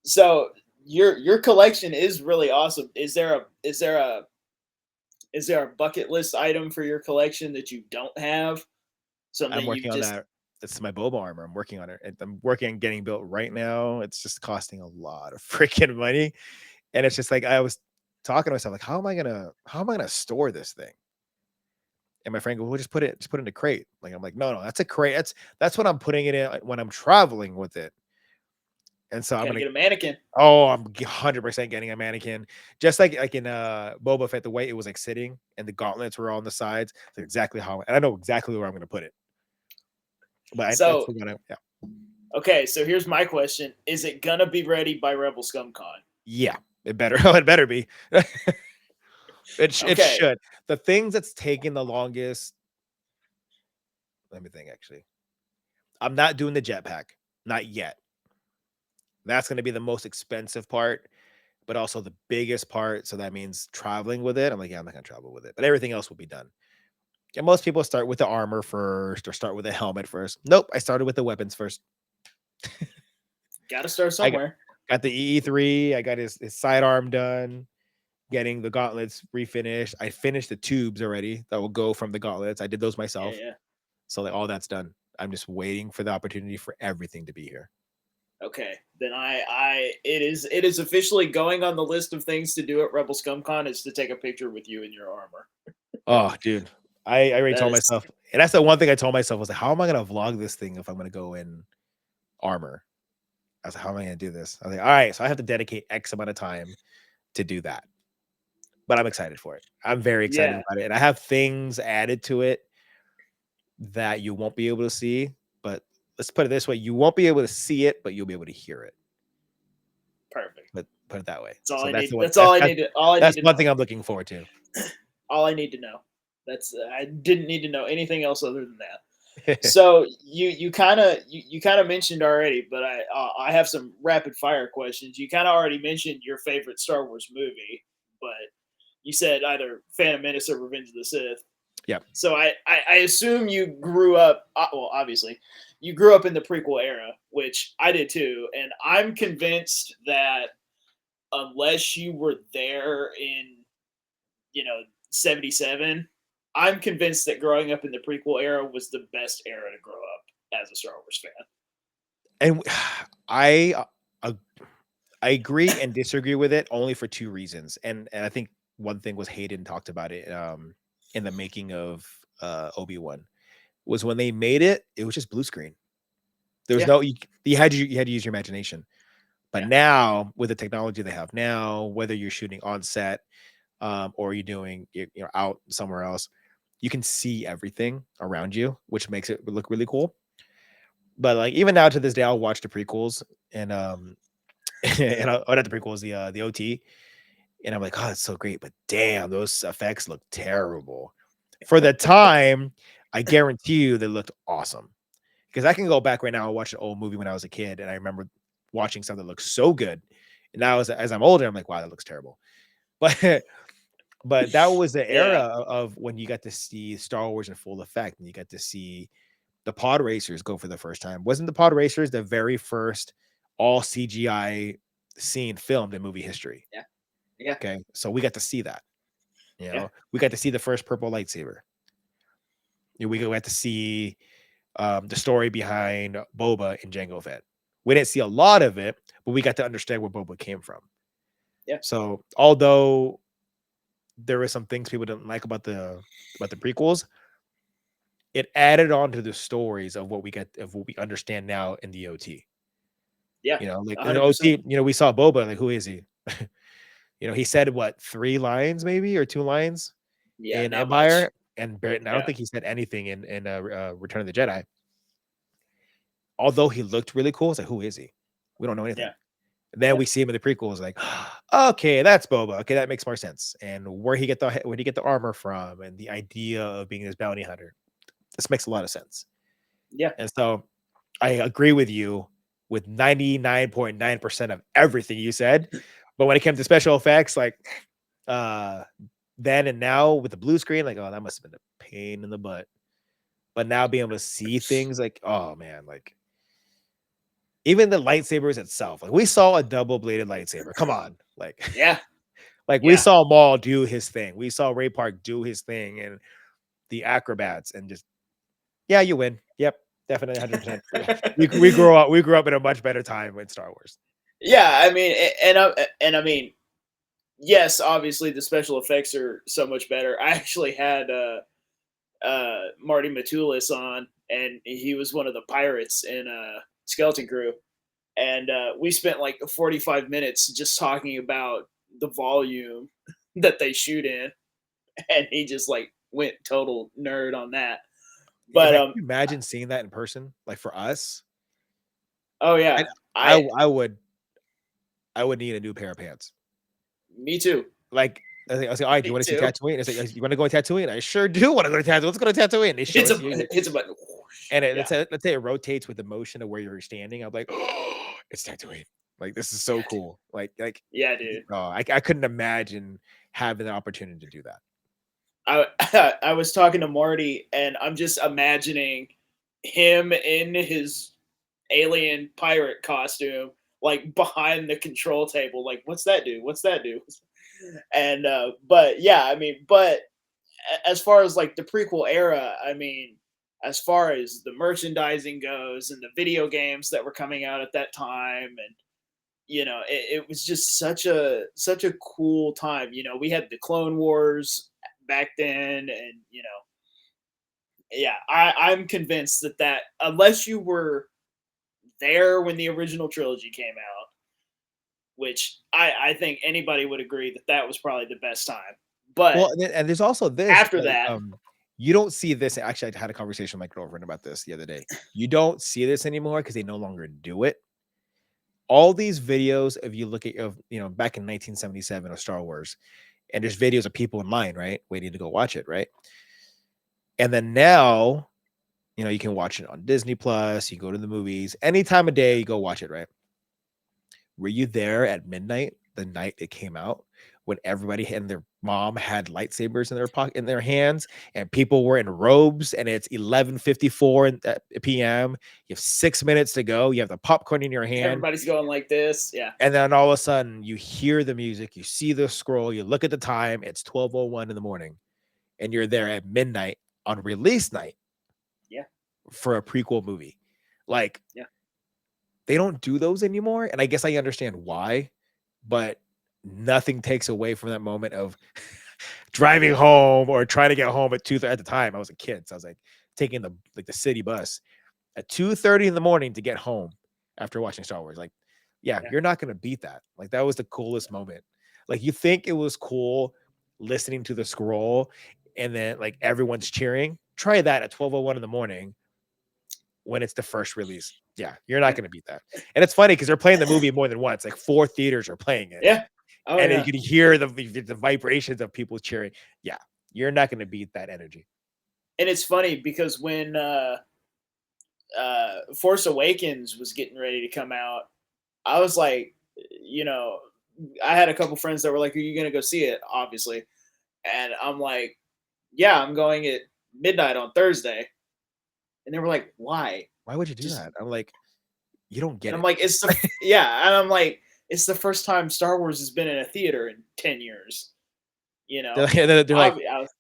So your collection is really awesome. Is there a bucket list item for your collection that you don't have? Something I'm that you've working on just that. It's my Boba armor. I'm working on it. I'm working on getting built right now. It's just costing a lot of freaking money. And it's just like I was talking to myself, like, how am I gonna store this thing? And my friend goes, well, just put it in a crate. Like, I'm like, no, that's a crate. That's what I'm putting it in when I'm traveling with it. And so I'm gotta gonna get a mannequin. I'm 100% getting a mannequin. Just like in Boba Fett, the way it was like sitting and the gauntlets were on the sides. That's exactly how, and I know exactly where I'm gonna put it. But that's So what yeah. okay, so here's my question: is it gonna be ready by Rebel Scum Con? Yeah, it better. It better be. It Okay. should. The things that's taking the longest Let me think. Actually, I'm not doing the jetpack, not yet. That's going to be the most expensive part, but also the biggest part. So that means traveling with it. I'm like, yeah, I'm not going to travel with it, but everything else will be done. And most people start with the armor first or start with the helmet first. Nope, I started with the weapons first. Got to start I got, somewhere. got the EE3. I got his sidearm done. Getting the gauntlets refinished. I finished the tubes already that will go from the gauntlets. I did those Yeah, myself. yeah. So like all that's done. I'm just waiting for the opportunity for everything to be here. Okay, then it is officially going on the list of things to do at Rebel Scum Con is to take a picture with you in your armor. Oh, dude. I already That told is myself, and that's the one thing I told myself was like, how am I gonna vlog this thing if I'm gonna go in armor? I was like, how am I gonna do this? I was like, all right, so I have to dedicate X amount of time to do that. But I'm excited for it. I'm very excited yeah, about it. And I have things added to it that you won't be able to see. But let's put it this way: you won't be able to see it, but you'll be able to hear it. perfect. But put it that way. That's all So I that's need. the one. That's all I That's need to. All I need that's to one know. thing I'm looking forward to. All I need to know. That's I didn't need to know anything else other than that. So you kind of you kind of mentioned already, but I have some rapid fire questions. You kind of already mentioned your favorite Star Wars movie, but you said either Phantom Menace or Revenge of the Sith. Yeah. So I assume you grew up. Well, obviously, you grew up in the prequel era, which I did too, and I'm convinced that unless you were there in 77, I'm convinced that growing up in the prequel era was the best era to grow up as a Star Wars fan. And I uh, I agree and disagree with it only for two reasons. And I think one thing was Hayden talked about it in the making of Obi-Wan was when they made it, it was just blue screen. There was Yeah, no you had to use your imagination. But yeah, now with the technology they have now, whether you're shooting on set or you're doing out somewhere else, you can see everything around you, which makes it look really cool. But like even now to this day, I'll watch the prequels and and not the prequels, the OT, and I'm like, oh, that's so great. But damn, those effects look terrible. For the time, I guarantee you they looked awesome. Because I can go back right now and watch an old movie when I was a kid, and I remember watching something that looks so good. And now as I'm older, I'm like, wow, that looks terrible. But but that was the era yeah, of when you got to see Star Wars in full effect, and you got to see the pod racers go for the first time. Wasn't the pod racers the very first all CGI scene filmed in movie history? yeah, yeah, Okay, so we got to see that. yeah, We got to see the first purple lightsaber. We got to see the story behind Boba and Jango Fett. We didn't see a lot of it, but we got to understand where Boba came from. yeah, So although there were some things people didn't like about the prequels, it added on to the stories of what we understand now in the OT. yeah, Like in the 100%. OT, we saw Boba, like who is he? He said what, 3 lines maybe or 2 lines Yeah, in not much. Empire, and I don't Yeah, think he said anything in Return of the Jedi. Although he looked really cool, it's like who is he? We don't know anything. yeah, And then yeah, we see him in the prequels, like, okay, that's Boba. Okay, that makes more sense. And where he get the armor from, and the idea of being this bounty hunter, this makes a lot of sense. yeah, And so I agree with you with 99.9% of everything you said. But when it came to special effects, like uh then and now with the blue screen, like, oh, that must have been a pain in the butt. But now being able to see things, like, oh man, like even the lightsabers itself, like we saw a double-bladed lightsaber. Come on, like yeah, like we yeah, saw Maul do his thing. We saw Ray Park do his thing, and the acrobats, and just yeah, you win. Yep, definitely 100%. We grew up in a much better time with Star Wars. yeah. I mean, and I mean, yes, obviously the special effects are so much better. I actually had Marty Matulis on, and he was one of the pirates in Skeleton Crew, and we spent like 45 minutes just talking about the volume that they shoot in, and he just like went total nerd on that. But Can you imagine seeing that in person? Like for us, oh I yeah, I I I would I would need a new pair of pants. me too, Like I say, all right, do you me want to see too. Tatooine? It's like, you want to go to Tatooine? I sure do want to go to Tatooine. Let's go to Tatooine. They show Hits us. a hits a button. And Yeah, let's say it rotates with the motion of where you're standing. I'm like, oh, it's Tatooine. Like this is so cool. Like yeah, dude. oh, I couldn't imagine having the opportunity to do that. I was talking to Marty, and I'm just imagining him in his alien pirate costume, like behind the control table. Like, what's that do? What's that do? And but yeah, I mean, but as far as like the prequel era, I mean, as far as the merchandising goes and the video games that were coming out at that time, and it was just such a cool time. We had the Clone Wars back then, and yeah, I'm convinced that unless you were there when the original trilogy came out, which I think anybody would agree that was probably the best time. But Well, and there's also this, after like, that, you don't see this. Actually, I had a conversation with my girlfriend about this the other day. You don't see this anymore because they no longer do it. All these videos of you look at back in 1977 of Star Wars, and there's videos of people in line, right, waiting to go watch it, right? And then now, you can watch it on Disney Plus. You go to the movies any time of day. You go watch it, right? Were you there at midnight the night it came out when everybody and their mom had lightsabers in their pocket in their hands and people were in robes and it's 11:54 p.m. You have 6 minutes to go. You have the popcorn in your hand. everybody's going like this. Yeah. And then all of a sudden you hear the music, you see the scroll, you look at the time, it's 12:01 in the morning, and you're there at midnight on release night. Yeah. For a prequel movie. Like, yeah. They don't do those anymore. And I guess I understand why, but nothing takes away from that moment of driving home or trying to get home at 2:30 at the time. I was a kid. So I was like taking the city bus at 2:30 in the morning to get home after watching Star Wars. Like, yeah. You're not going to beat that. Like, that was the coolest moment. Like, you think it was cool listening to the scroll and then like everyone's cheering. Try that at 12:01 in the morning when it's the first release. Yeah, you're not going to beat that. And it's funny because they're playing the movie more than once. Like 4 theaters are playing it. Yeah. Oh, and yeah. you can hear the vibrations of people cheering. Yeah, you're not going to beat that energy. And it's funny because when Force Awakens was getting ready to come out, I was like, I had a couple friends that were like, "Are you going to go see it?" Obviously, and I'm like, "Yeah, I'm going at midnight on Thursday." And they were like, "Why? Why would you do that?" I'm like, you don't get and it. I'm like, "It's the yeah," and I'm like, "It's the first time Star Wars has been in a theater in 10 years." They're like,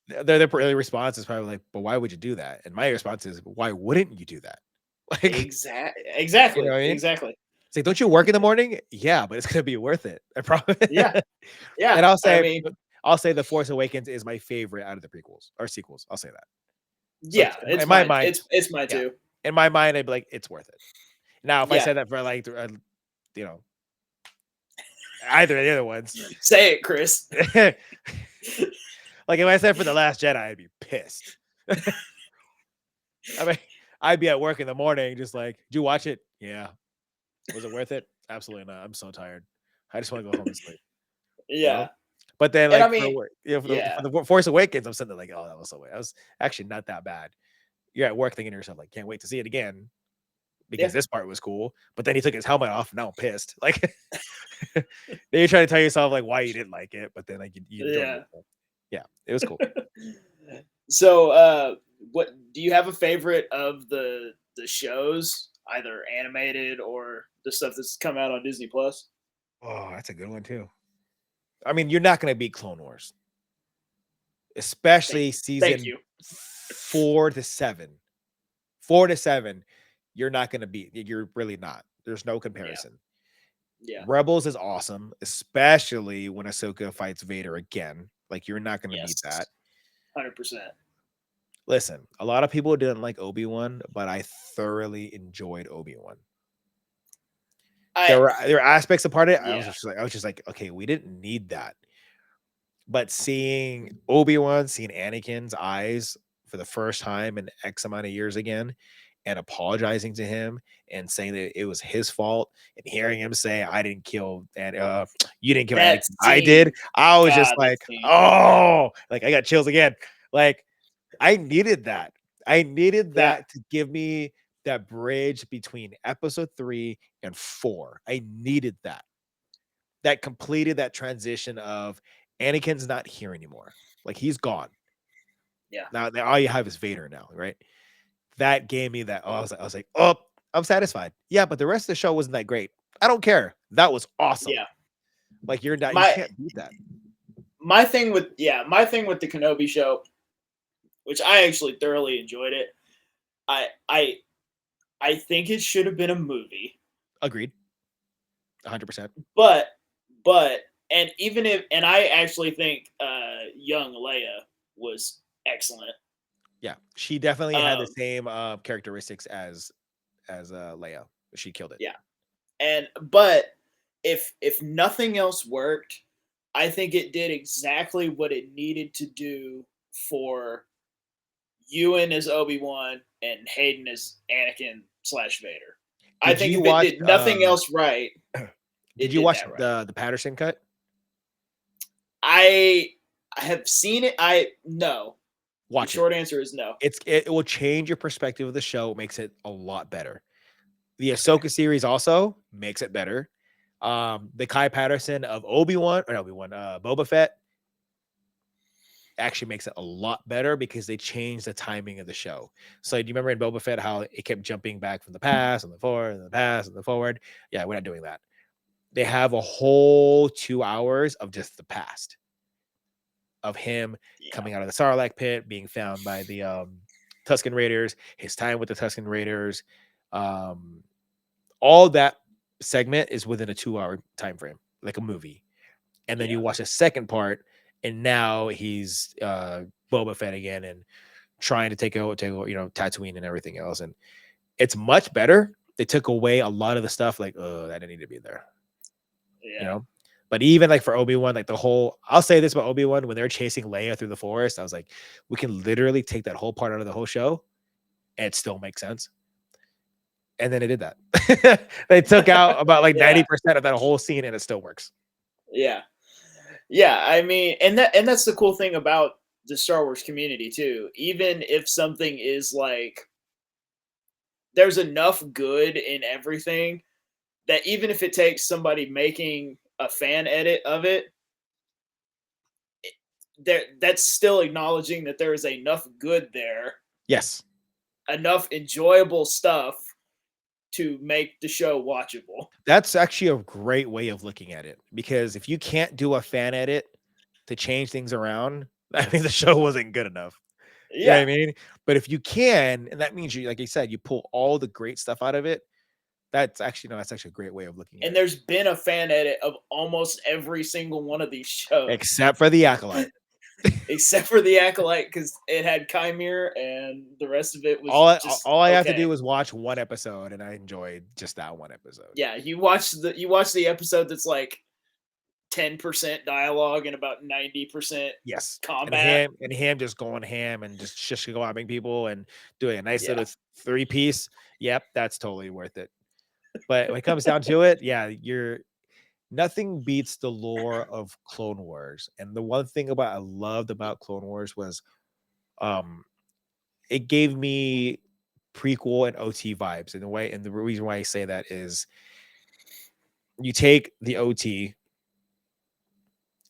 their response is probably like, "But why would you do that?" And my response is, "Why wouldn't you do that?" Like, exactly, you know what I mean? exactly. It's like, don't you work in the morning? Yeah, but it's gonna be worth it. I promise. Yeah, yeah. And I'll say The Force Awakens is my favorite out of the prequels or sequels. I'll say that. Yeah, So it's in my mine. mind, It's mine too. In my mind, I'd be like, it's worth it. Now, if I Yeah. said that for like, either of the other ones, Say it, Chris. like if I said for The Last Jedi, I'd be pissed. I mean, I'd be at work in the morning, just like, did you watch it? Yeah. Was it worth it? Absolutely not. I'm so tired. I just want to go home and sleep. Yeah. But then, And like, I mean, for the Force Awakens, I'm sitting there like, oh, that was so weird. I was actually not that bad. You're at work thinking to yourself, like, can't wait to see it again because this part was cool. But then he took his helmet off, and now I'm pissed. Like, then you're trying to tell yourself like why you didn't like it, but then like you enjoyed it. Yeah, it was cool. So, what do you have a favorite of the shows, either animated or the stuff that's come out on Disney Plus? Oh, that's a good one too. I mean, you're not going to beat Clone Wars, especially season 4 to 7. 4 to 7, you're not going to beat. You're really not. There's no comparison. Yeah. Rebels is awesome, especially when Ahsoka fights Vader again. Like, you're not going to beat that. 100%. Listen, a lot of people didn't like Obi-Wan, but I thoroughly enjoyed Obi-Wan. There were aspects of part of it. I was just like, okay, we didn't need that. But seeing Obi-Wan, seeing Anakin's eyes for the first time in X amount of years again, and apologizing to him and saying that it was his fault, and hearing him say, "I didn't kill," and you didn't kill Anakin, I did. I was just like, oh, like I got chills again. Like, I needed that. I needed Yeah. that to give me that bridge between episode 3 and 4. I needed that. That completed that transition of Anakin's not here anymore. Like he's gone. Yeah. Now all you have is Vader now, right? That gave me that. Oh, I was like, oh, I'm satisfied. Yeah, but the rest of the show wasn't that great. I don't care. That was awesome. Yeah. Like you're not, you My can't beat that. my thing with the Kenobi show, which I actually thoroughly enjoyed it. I I I think it should have been a movie, Agreed. 100%. but but and even if and I actually think young Leia was excellent. Yeah, she definitely had the Um, same characteristics as Leia. She killed it. yeah, but if nothing else worked, I think it did exactly what it needed to do for Ewan as Obi-Wan and Hayden as Anakin slash Vader. I Did think you if it watch? did nothing else right, Did it you did watch that right. the Patterson cut? I have seen it. I no. The Watch it. short answer is no. It will change your perspective of the show. It makes it a lot better. The Okay. Ahsoka series also makes it better. The Kai Patterson of Boba Fett actually makes it a lot better because they changed the timing of the show. So do you remember in Boba Fett how it kept jumping back from the past and the forward and the past and the forward? Yeah, we're not doing that. They have a whole 2 hours of just the past of him Yeah. coming out of the Sarlacc pit, being found by the Tusken Raiders, his time with the Tusken Raiders. Um, all that segment is within a 2 hour time frame, like a movie. And then Yeah. you watch the second part, and now he's Boba Fett again and trying to take over, Tatooine and everything else. And it's much better. They took away a lot of the stuff, like, oh, that didn't need to be there, you Yeah. know. But even like for Obi-Wan, like I'll say this about Obi-Wan, when they're chasing Leia through the forest, I was like, we can literally take that whole part out of the whole show and it still makes sense. And then it did that. They took out about like Yeah. 90% of that whole scene and it still works. Yeah. Yeah. I mean, and that's the cool thing about the Star Wars community too. Even if something is like there's enough good in everything that even if it takes somebody making a fan edit of it, that's still acknowledging that there is enough good there, Yes. enough enjoyable stuff to make the show watchable. That's actually a great way of looking at it because if you can't do a fan edit to change things around, I mean, the show wasn't good enough. You know what I Yeah. mean? But if you can, and that means you, like I said, you pull all the great stuff out of it. That's actually a great way of looking at And it. there's been a fan edit of almost every single one of these shows, Except for the Acolyte. except for the Acolyte, because it had Chimere, and the rest of it was All I, just all I have to okay. do is watch one episode, and I enjoyed just that one episode. Yeah, you watch the episode that's like 10% dialogue and about 90% Yes, combat. and him just going ham and just shish kebabbing people and doing a nice Yeah, little 3 piece. Yep, that's totally worth it. But when it comes down to it, yeah, nothing beats the lore of Clone Wars. And the one thing I loved about Clone Wars was um it gave me prequel and OT vibes in a way. And the reason why I say that is you take the OT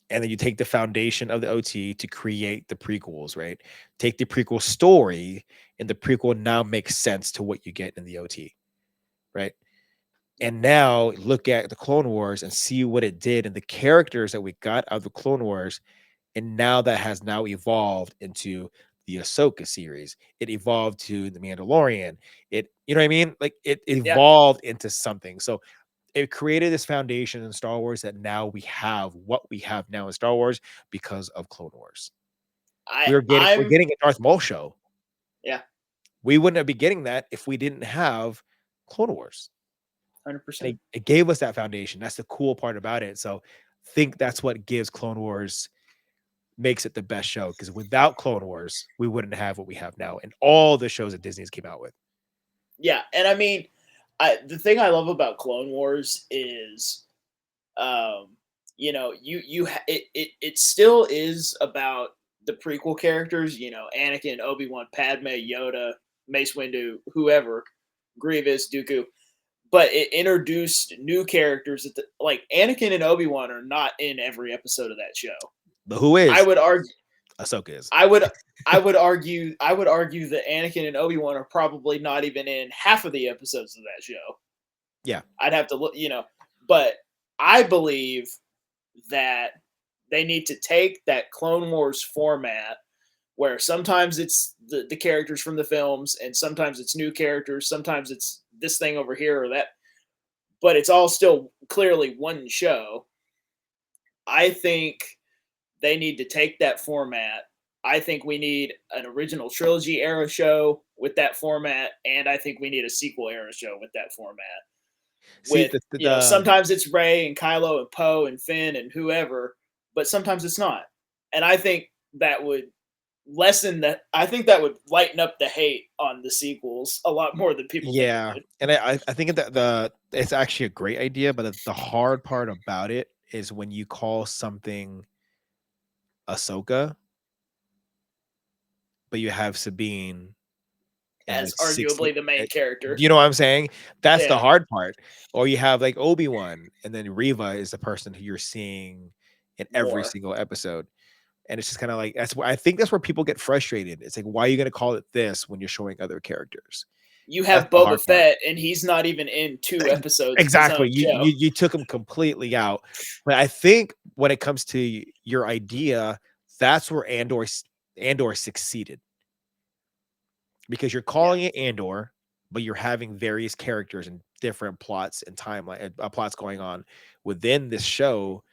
and then you take the foundation of the OT to create the prequels, right? Take the prequel story, and the prequel now makes sense to what you get in the OT, right? And now look at the Clone Wars and see what it did and the characters that we got out of the Clone Wars. And now that has now evolved into the Ahsoka series. It evolved to the Mandalorian. You know what I mean? Like it yeah. evolved into something. So it created this foundation in Star Wars that now we have what we have now in Star Wars because of Clone Wars. I We're I'm getting a Darth Maul show. yeah, We wouldn't be getting that if we didn't have Clone Wars. And 100%. it gave us that foundation. That's the cool part about it. So think that's what gives Clone Wars makes it the best show because without Clone Wars, we wouldn't have what we have now and all the shows that Disney's came out with. Yeah, and I mean, the thing I love about Clone Wars is, um, it still is about the prequel characters, you know, Anakin, Obi-Wan, Padme, Yoda, Mace Windu, whoever, Grievous, Dooku, but it introduced new characters that like Anakin and Obi-Wan are not in every episode of that show. But who I is? would argue Ahsoka is. I would I would argue that Anakin and Obi-Wan are probably not even in half of the episodes of that show. Yeah. I'd have to look, you know, but I believe that they need to take that Clone Wars format where sometimes it's the characters from the films and sometimes it's new characters, sometimes it's this thing over here or that, but it's all still clearly one show. I think they need to take that format. I think we need an original trilogy era show with that format, and I think we need a sequel era show with that format. See With you know, sometimes it's Rey and Kylo and Poe and Finn and whoever, but sometimes it's not. And I think that would lessen that. I think that would lighten up the hate on the sequels a lot more than people think it would. And I think that it's actually a great idea, but the hard part about it is when you call something Ahsoka, but you have Sabine and As arguably the main character. You know what I'm saying? That's the Yeah. hard part. Or you have like Obi-Wan, and then Reva is the person who you're seeing in every More. single episode. And it's just kind of like I think that's where people get frustrated. It's like, why are you gonna call it this when you're showing other characters? You have That's the hard Boba part. Fett, and he's not even in 2 episodes Exactly. of his own show. You took him completely out. But I think when it comes to your idea, that's where Andor succeeded. Because you're calling it Andor, but you're having various characters and different plots and timeline plots going on within this show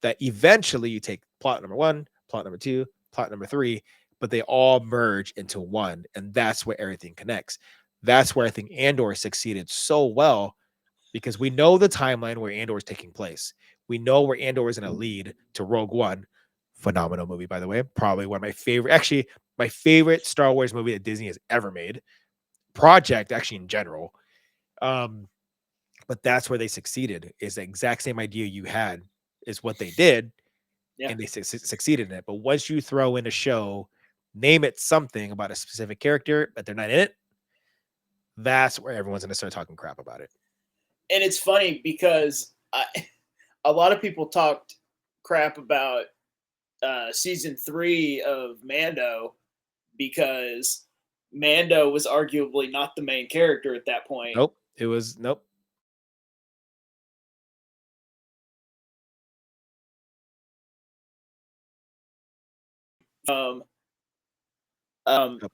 that eventually you take plot number 1, plot number 2, plot number 3, but they all merge into one, and that's where everything connects. That's where I think Andor succeeded so well, because we know the timeline where Andor is taking place. We know where Andor is going to lead to Rogue One. Phenomenal movie, by the way. Probably one of my favorite, actually, my favorite Star Wars movie that Disney has ever made. Project, actually, in general. But that's where they succeeded, is the exact same idea you had is what they did, and they succeeded in it. But once you throw in a show, name it something about a specific character, but they're not in it, that's where everyone's going to start talking crap about it. And it's funny because a lot of people talked crap about season 3 of Mando because Mando was arguably not the main character at that point. Nope. It was nope.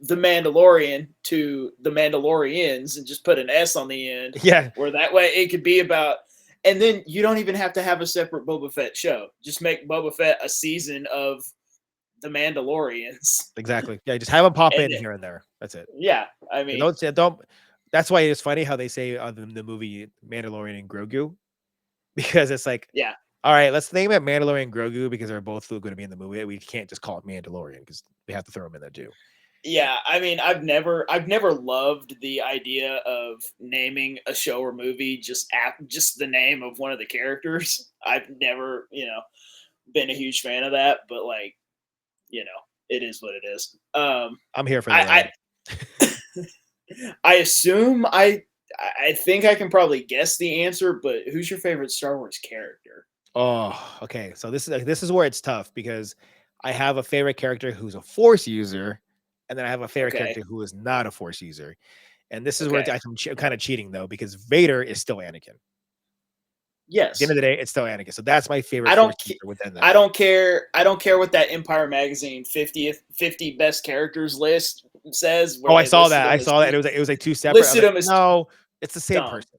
The Mandalorian to the Mandalorians and just put an S on the end. Yeah. Where that way it could be about, and then you don't even have to have a separate Boba Fett show. Just make Boba Fett a season of the Mandalorians. Exactly. Yeah, just have them pop in here and there. That's it. Yeah, I mean, don't. That's why it's funny how they say the movie Mandalorian and Grogu, because it's like, yeah, all right, let's name it Mandalorian and Grogu because they're both going to be in the movie. We can't just call it Mandalorian because we have to throw them in there too. Yeah, I mean, I've never loved the idea of naming a show or movie just the name of one of the characters. I've never, been a huge fan of that, but like, it is what it is. I'm here for that. I assume I think I can probably guess the answer, but who's your favorite Star Wars character? Oh, okay. So this is where it's tough because I have a favorite character who's a Force user, and then I have a favorite character who is not a Force user. And this is where I'm kind of cheating though, because Vader is still Anakin. Yes. At the end of the day, it's still Anakin. So that's my favorite. Within that. I don't care. I don't care what that Empire Magazine 50 best characters list says. Oh, I saw that. It was like two separate. Listed them as no, it's the same person.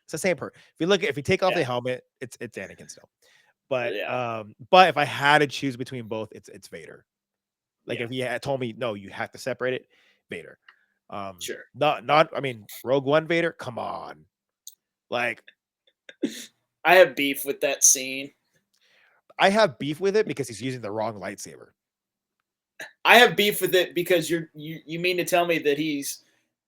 It's the same person. If you take off the helmet, it's Anakin still. But but if I had to choose between both, it's Vader. Like if you had told me no, you have to separate it, Vader. Sure. Not. I mean, Rogue One Vader. Come on, like. I have beef with that scene. I have beef with it because he's using the wrong lightsaber. I have beef with it because you mean to tell me that he's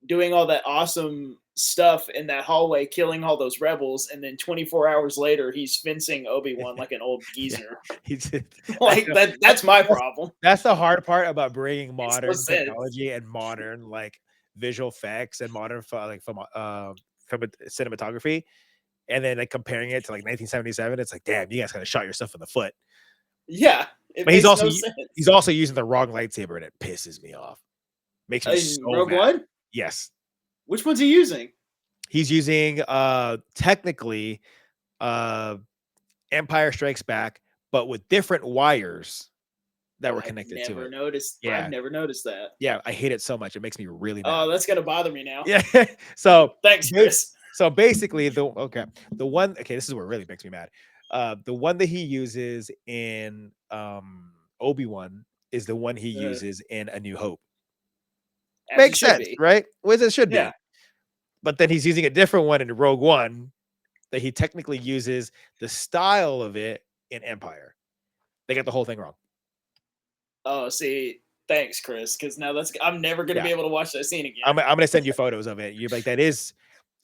doing all that awesome stuff in that hallway, killing all those rebels, and then 24 hours later, he's fencing Obi-Wan like an old Yeah, geezer. he's I Like know. that's my problem. That's the hard part about bringing Makes no modern sense. technology and modern like visual effects and modern from a cinematography, and then like comparing it to like 1977. It's like, damn, you guys kind of shot yourself in the foot. Yeah, it But he's makes also no he's sense. also using the wrong lightsaber, and it pisses me off. Makes me In so Rogue mad. One, Yes, which one's he using? he's using technically uh Empire Strikes Back, but with different wires that were I've connected to never it. noticed. I've Yeah, never noticed that. yeah, I hate it so much. It makes me really mad. Oh, that's gonna bother me now. Yeah. So Thanks, ba- Chris. so basically the one okay, this is what really makes me mad. The one that he uses in Obi-Wan is the one he Uh, uses in A New Hope. as he Makes should sense, be. right? Well, it should Yeah. be. But then he's using a different one in Rogue One that he technically uses the style of it in Empire. They got the whole thing wrong. Oh, see, thanks, Chris, because now that's I'm never gonna Yeah. be able to watch that scene again. I'm gonna send you photos of it. You're like, that is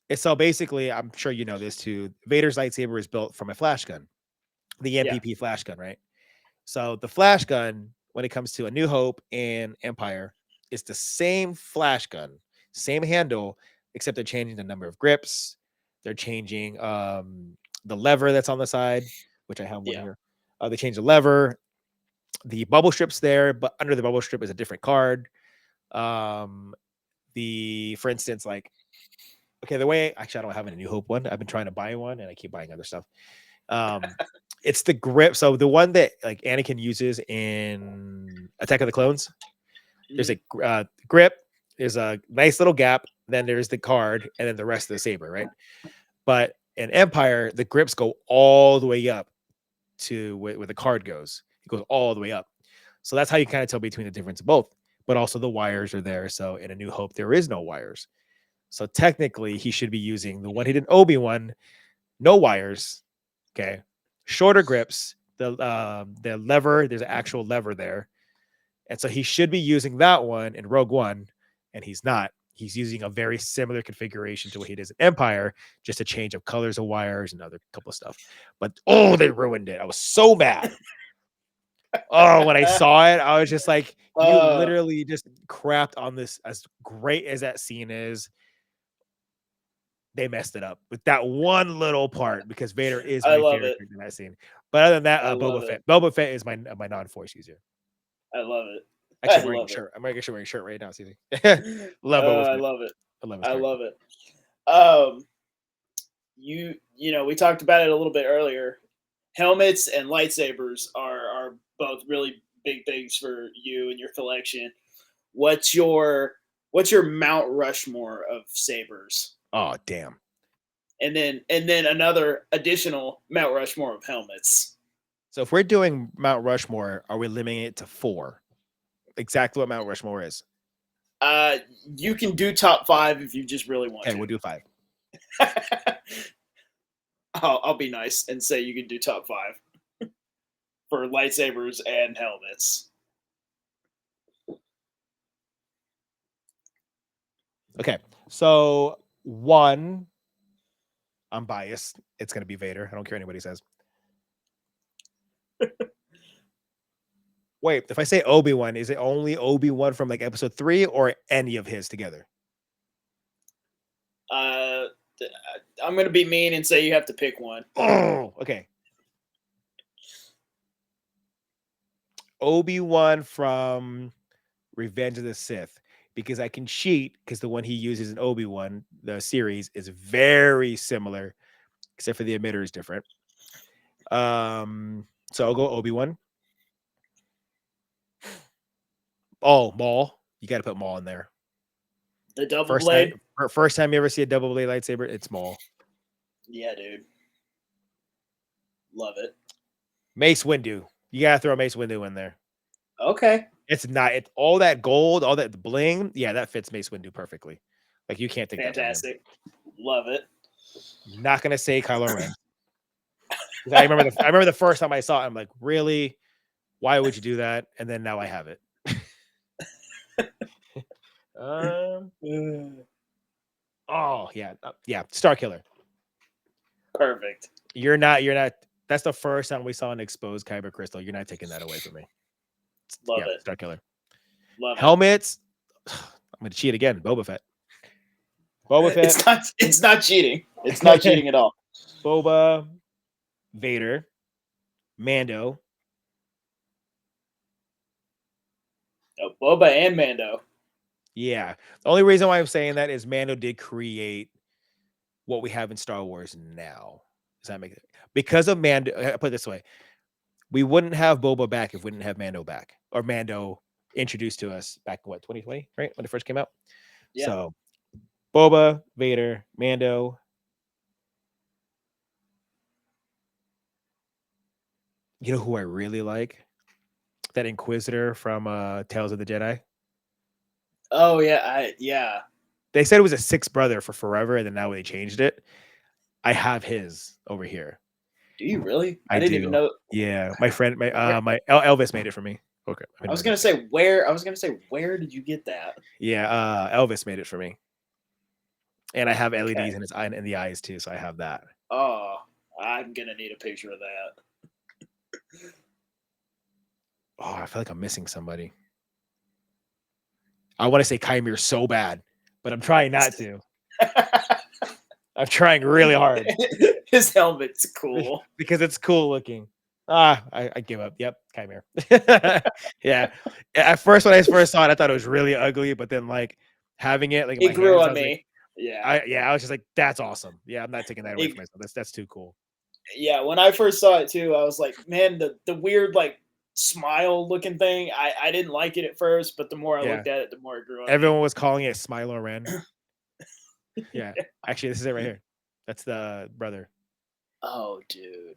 it's so basically, I'm sure you know this too. Vader's lightsaber is built from a flash gun, the Yeah, MPP flash gun, right? So the flash gun, when it comes to A New Hope and Empire, is the same flash gun, same handle, except they're changing the number of grips. They're changing the lever that's on the side, which I have one yeah, here. They change the lever. The bubble strip's there, but under the bubble strip is a different card. Um, for instance, like, okay, the way actually I don't have a New Hope one. I've been trying to buy one, and I keep buying other stuff. Um, it's the grip. So the one that like Anakin uses in Attack of the Clones, there's mhm, a grip. There's a nice little gap. Then there's the card, and then the rest of the saber, right? But in Empire, the grips go all the way up to where the card goes. It goes all the way up. So that's how you kind of tell between the difference of both. But also the wires are there. So in A New Hope, there is no wires. So technically, he should be using the one he did in Obi-Wan, no wires. Okay, shorter grips. The lever, there's an actual lever there, and so he should be using that one in Rogue One, and he's not. He's using a very similar configuration to what he does in Empire, just a change of colors of wires and other couple of stuff. But oh, they ruined it. I was so mad. Oh, when I saw it, I was just like, you uh, literally just crapped on this. As great as that scene is, they messed it up with that one little part because Vader is I my love favorite it. character in that scene. But other than that, I love Boba it. Fett. Boba Fett is my non-force user. I love it. Actually, I I'm wearing a love it. shirt. I'm actually wearing a shirt right now. See, love Boba I Fett. love it. I love his I character. love it. Um, we talked about it a little bit earlier. Helmets and lightsabers are both really big things for you and your collection. What's your what's your Mount Rushmore of sabers? Oh damn. And then another additional Mount Rushmore of helmets. So if we're doing Mount Rushmore, are we limiting it to 4? Exactly what Mount Rushmore is. Uh, you can do top five if you just really want Okay, we'll do 5. to. I'll be nice and say you can do top five for lightsabers and helmets. Okay, so 1, I'm biased. It's gonna be Vader. I don't care what anybody says. Wait, if I say Obi-Wan, is it only Obi-Wan from like episode 3 or any of his together? Uh, I'm gonna be mean and say you have to pick one. Oh, okay. Obi-Wan from Revenge of the Sith, because I can cheat because the one he uses in Obi-Wan, the series, is very similar, except for the emitter is different. So I'll go Obi-Wan. Oh, Maul. You got to put Maul in there. The double First time, blade. first time you ever see a double blade lightsaber, it's Maul. Yeah, dude. Love it. Mace Windu. You gotta throw Mace Windu in there. Okay. It's not. It's all that gold, all that bling. Yeah, that fits Mace Windu perfectly. Like you can't take that from him. Fantastic. Love it. Not gonna say Kylo Ren. I remember the first time I saw it, I'm like, really? Why would you do that? And then now I have it. Um. Mm, Oh yeah, yeah. Star Killer. perfect. You're not. You're not. That's the first time we saw an exposed Kyber crystal. You're not taking that away from me. Love Yeah, it. Star Killer. Love it. Helmets. I'm gonna cheat again. Boba Fett. Boba Fett. It's not. It's not cheating. It's not cheating at all. Boba. Vader. Mando. Oh, Boba and Mando. Yeah. The only reason why I'm saying that is Mando did create what we have in Star Wars now. Does that make it? Because of Mando, I put it this way: we wouldn't have Boba back if we didn't have Mando back, or Mando introduced to us back in what 2020, right when it first came out. Yeah. So Boba, Vader, Mando. You know who I really like? That Inquisitor from Tales of the Jedi. Oh yeah. Yeah. They said it was a sixth brother for forever, and then now they changed it. I have his over here. Do you really? I I didn't even do. know. Yeah, my friend, Where, my Elvis made it for me. Okay, I was gonna say where. I was gonna say where did you get that? yeah, Elvis made it for me, and I have Okay. LEDs in his eye in the eyes too, so I have that. Oh, I'm gonna need a picture of Oh, I feel like I'm missing somebody. I want to say Kymir so bad, but I'm trying not to. that. I'm trying really hard His helmet's cool. because it's cool looking. I give up. Yep, Chimera. Yeah. At first, when I first saw it, I thought it was really ugly, but then like having it like in It my grew hands, I on was like, me. Yeah. I was just like, that's awesome. Yeah, I'm not taking that away It, from myself. That's too cool. yeah. When I first saw it too, I was like, man, the weird like smile looking thing. I didn't like it at first, but the more I Yeah. looked at it, the more it grew on me. Everyone was calling it Smilo Ren. Yeah. Actually, this is it right here. That's the brother. Oh, dude,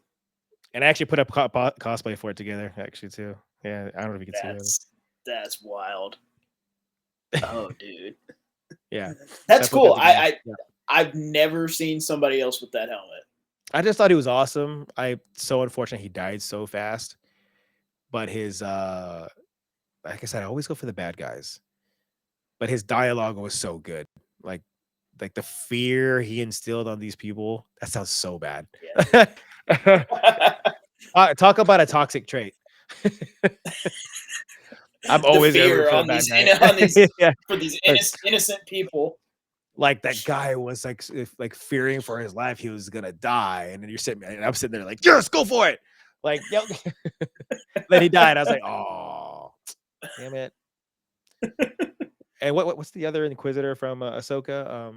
And I actually put up cosplay for it together, actually, too. Yeah, I don't know if you can see that. that's wild. Oh, dude, Yeah. that's I put that cool. together. Yeah. I've never seen somebody else with that helmet. I just thought he was awesome. I so unfortunate he died so fast. But his like I said, I always go for the bad guys. But his dialogue was so good. Like like the fear he instilled on these people. That sounds so bad. Yeah. Talk about a toxic trait. I'm The always gonna root fear for the on bad these guy. on these Yeah. for these Like innocent people. like that guy was like fearing for his life he was gonna die, and then I'm sitting there like, yes, go for it. Like, yep. Then he died. I was like, oh, damn it. And what's the other Inquisitor from Ahsoka?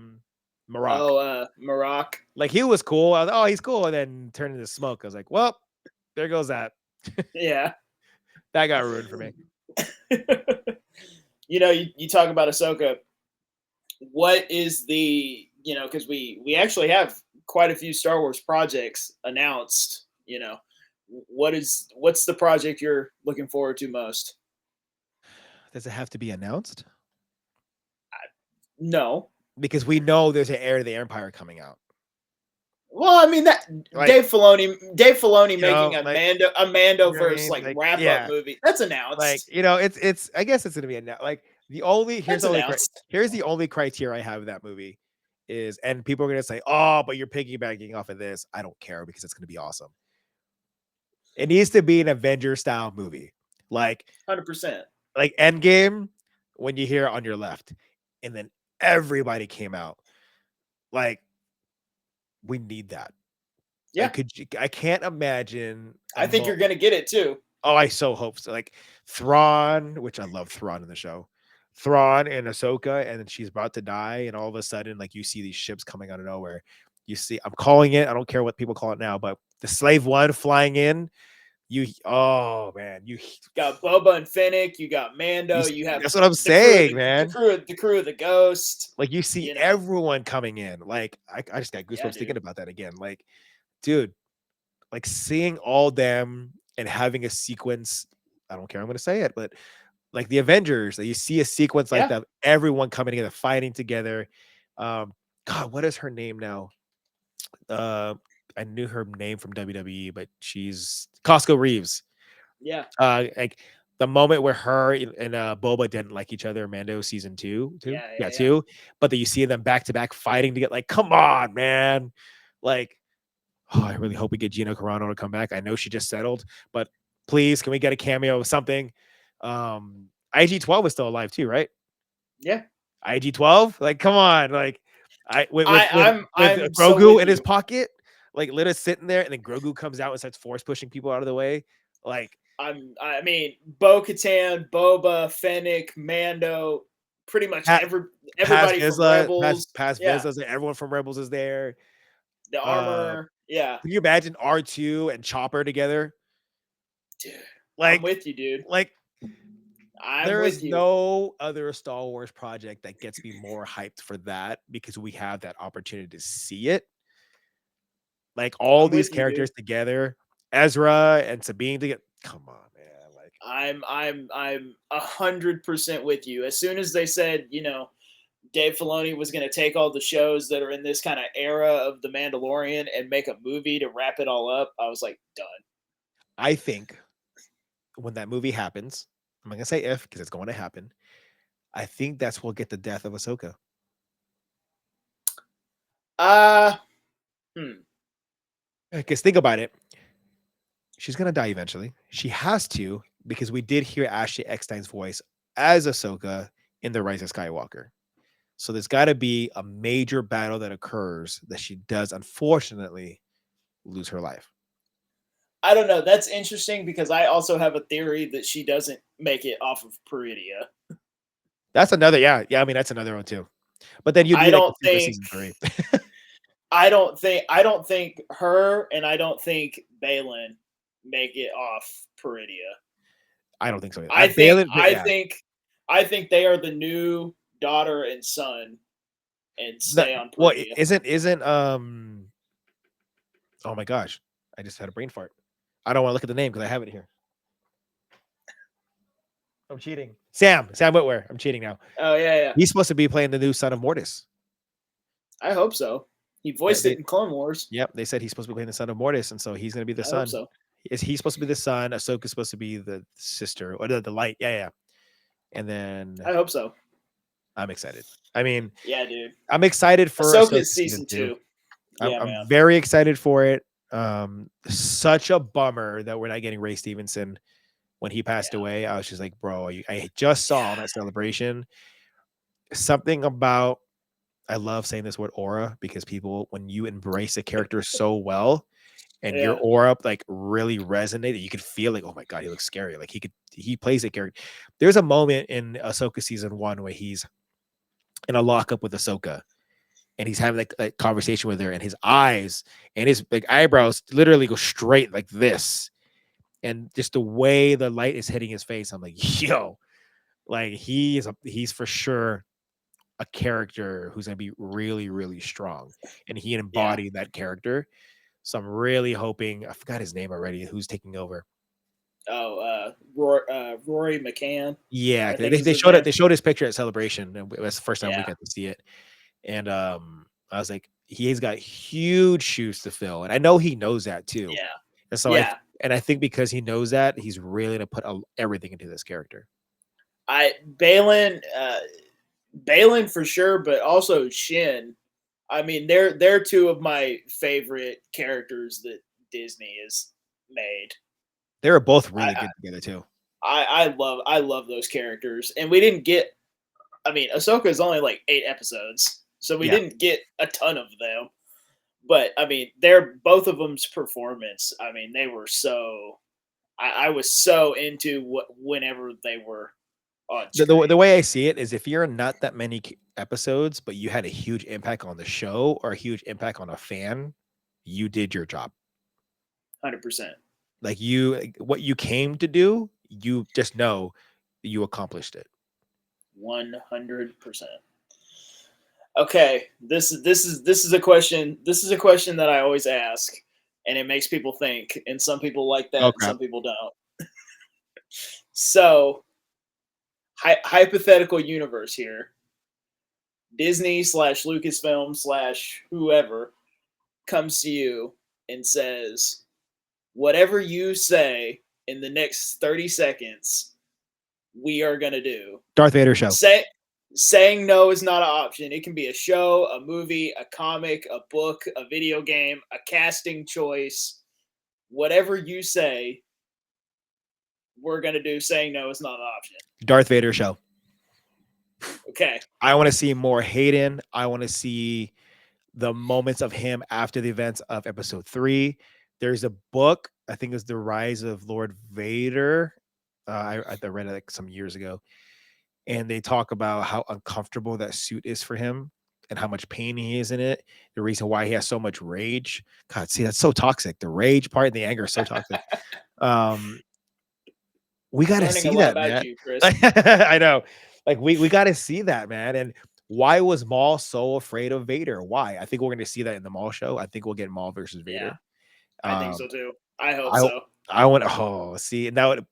Marok. Oh, Maroc. Like he was cool. I was like, oh, he's cool, and then turned into smoke. I was like, well, there goes that. Yeah. That got ruined for me. You talk about Ahsoka. What is because we actually have quite a few Star Wars projects announced. What's the project you're looking forward to most? Does it have to be announced? No. Because we know there's an Heir to the Empire coming out. Well, I mean that Like, Dave Filoni making like, a Mando you know what I verse mean? like Like, wrap yeah. up movie. That's Like, announced. it's I guess it's gonna be announced. Like That's announced. here's the only criteria I have of that movie is, and people are gonna say, oh, but you're piggybacking off of this. I don't care because it's gonna be awesome. It needs to be an Avenger style movie. Like 100%. like Endgame, when you hear on your left, and then everybody came out. Like, we need that. Yeah. I can't imagine I think you're gonna get it too. oh, I so hope so. Like Thrawn, which I love Thrawn in the show. Thrawn and Ahsoka, and then she's about to die, and all of a sudden, like you see these ships coming out of nowhere. You see, I'm calling it. I don't care what people call it now, but the Slave One flying in. Oh man, You got Boba and Fennec. You got Mando. you You have that's what I'm the crew of saying, man. the crew of the Ghost. Like you see everyone coming in. Like I just got goosebumps thinking about that again. Like, dude, like seeing all them and having a sequence. I don't care. I'm gonna say it, but like the Avengers, that you see a sequence like that, everyone coming together, fighting together. God, what is her name now? I knew her name from WWE, but she's Costco Reeves. Yeah. Like the moment where her and Boba didn't like each other, Mando season two, Yeah, yeah, yeah, yeah. two, but then you see them back to back fighting to get like, come on, man, like, oh, I really hope we get Gina Carano to come back. I know she just settled, but please, can we get a cameo of something? IG-12 is still alive too, right? Yeah. IG-12, like, come on, like, I with I'm so Grogu with in his you. pocket, like, Lita's sitting there, and then Grogu comes out and starts force pushing people out of the way, like, I mean, Bo-Katan, Boba, Fennec, Mando, pretty much Pat, Paz everybody from Vizsla, Rebels. Paz Yeah, Vizsla, everyone from Rebels is there. the Uh, armor. Yeah, can you imagine R2 and Chopper together? dude, I'm Like, with you, dude. like I'm there is with you. no other Star Wars project that gets me more hyped for that because we have that opportunity to see it. Like all I'm these with you, characters dude. together, Ezra and Sabine together. Come on, man. Like I'm 100% with you. As soon as they said, Dave Filoni was going to take all the shows that are in this kind of era of The Mandalorian and make a movie to wrap it all up, I was like, done. I think when that movie happens, I'm not gonna say if because it's going to happen. I think that's what get the death of Ahsoka. Uh, hmm. Because think about it, she's gonna die eventually. She has to because we did hear Ashley Eckstein's voice as Ahsoka in The Rise of Skywalker. So there's got to be a major battle that occurs that she does unfortunately lose her life. I don't know. That's interesting because I also have a theory that she doesn't make it off of Peridia. That's another, yeah, yeah. I mean, that's another one too. But then you'd I need like don't a secret think season 3. I don't think her and I don't think Balin make it off Peridia. I don't think so. I think Balin, I yeah, think I think they are the new daughter and son and no, stay on well, Peridia. isn't oh my gosh, I just had a brain fart. I don't want to look at the name because I have it here. I'm cheating. Sam Witwer. I'm cheating now. Oh yeah, yeah. He's supposed to be playing the new son of Mortis. I hope so. He Yeah, voiced it in Clone Wars. yep, they said he's supposed to be playing the son of Mortis, and so he's going to be the I hope son. so. Is he supposed to be the son? Ahsoka's supposed to be the sister or the light. Yeah, yeah. And then I hope so. I'm excited. I mean, Yeah, dude. I'm excited for Ahsoka Ahsoka's season season 2. 2. I'm, Yeah, I'm man. very excited for it. Such a bummer that we're not getting Ray Stevenson when he passed Yeah. away. I was just like, bro, I just saw that celebration. Something about, I love saying this word aura because people, when you embrace a character so well, and your Yeah. aura like really resonated. You could feel like, oh my god, he looks scary. Like he plays a character. There's a moment in Ahsoka season 1 where he's in a lockup with Ahsoka, and he's having like a conversation with her, and his eyes and his like eyebrows literally go straight like this, and just the way the light is hitting his face, I'm like, yo, like he's for sure a character who's gonna be really, really strong, and he Yeah. embodied that character. So I'm really hoping, I forgot his name already, who's taking over. Oh, Rory McCann, Yeah, I think is they his showed it. name. They showed his picture at Celebration, and it was the first time we Yeah. got to see it. And I was like, he's got huge shoes to fill, and I know he knows that too. Yeah. And so Yeah. I think because he knows that, he's really gonna put everything into this character. Balin, Balin for sure, but also Shin. I mean, they're two of my favorite characters that Disney has made. They were both I really good together too. I love those characters, and we didn't get. I mean, Ahsoka is only like 8 episodes, so we Yeah, didn't get a ton of them. But I mean, they're both of them's performance. I mean, they were so. I was so into whenever they were on the screen. way I see it is, if you're not that many episodes, but you had a huge impact on the show or a huge impact on a fan, you did your job. 100%. Like what you came to do, you just know you accomplished it. 100%. Okay, this is a question. This is a question that I always ask, and it makes people think. And some people like Oh that, and crap. some people don't. So, hypothetical universe here: Disney slash Lucasfilm slash whoever comes to you and says, "Whatever you say in the next 30 seconds we are gonna do. Darth Vader show. Saying no is not an option. It can be a show, a movie, a comic, a book, a video game, a casting choice. Whatever you say, we're gonna do. Saying no is not an option. Darth Vader show. Okay. I want to see more Hayden. I want to see the moments of him after the events of episode 3. There's a book, I think it's The Rise of Lord Vader. I read it like some years ago. And they talk about how uncomfortable that suit is for him and how much pain he is in it. The reason why he has so much rage. God, see, that's so toxic. The rage part and the anger is so toxic. We got to see that, man. You, Chris. I know. Like we got to see that, man. And why was Maul so afraid of Vader? Why? I think we're going to see that in the Maul show. I think we'll get Maul versus Vader. Yeah, I think so too. I hope so. I want see, and that would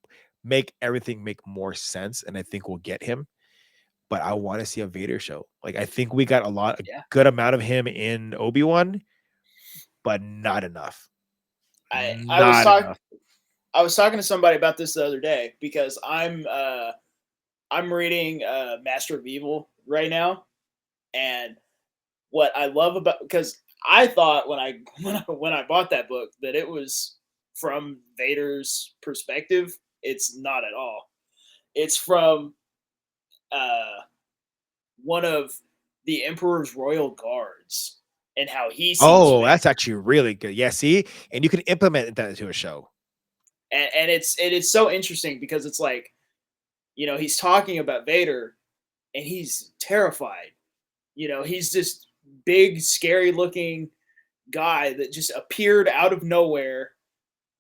make everything make more sense, and I think we'll get him. But I want to see a Vader show. Like I think we got a good amount of him in Obi-Wan, but not enough. I was talking to somebody about this the other day because I'm reading Master of Evil right now, and what I love about, because I thought when I bought that book that it was from Vader's perspective. It's not at all. It's from one of the Emperor's royal guards and how he sees Vader. That's actually really good. Yeah, see, and you can implement that into a show. And it's so interesting because it's like, he's talking about Vader and he's terrified. He's this big, scary looking guy that just appeared out of nowhere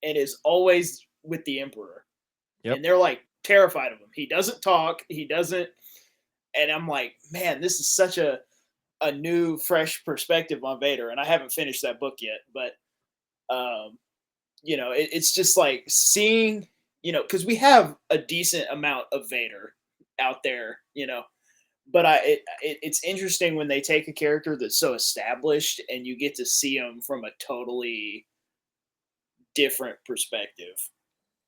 and is always with the Emperor. Yep. And they're like terrified of him. He doesn't talk. He doesn't. And I'm like, man, this is such a new, fresh perspective on Vader. And I haven't finished that book yet, but, it's just like seeing, because we have a decent amount of Vader out there, but it's interesting when they take a character that's so established and you get to see him from a totally different perspective.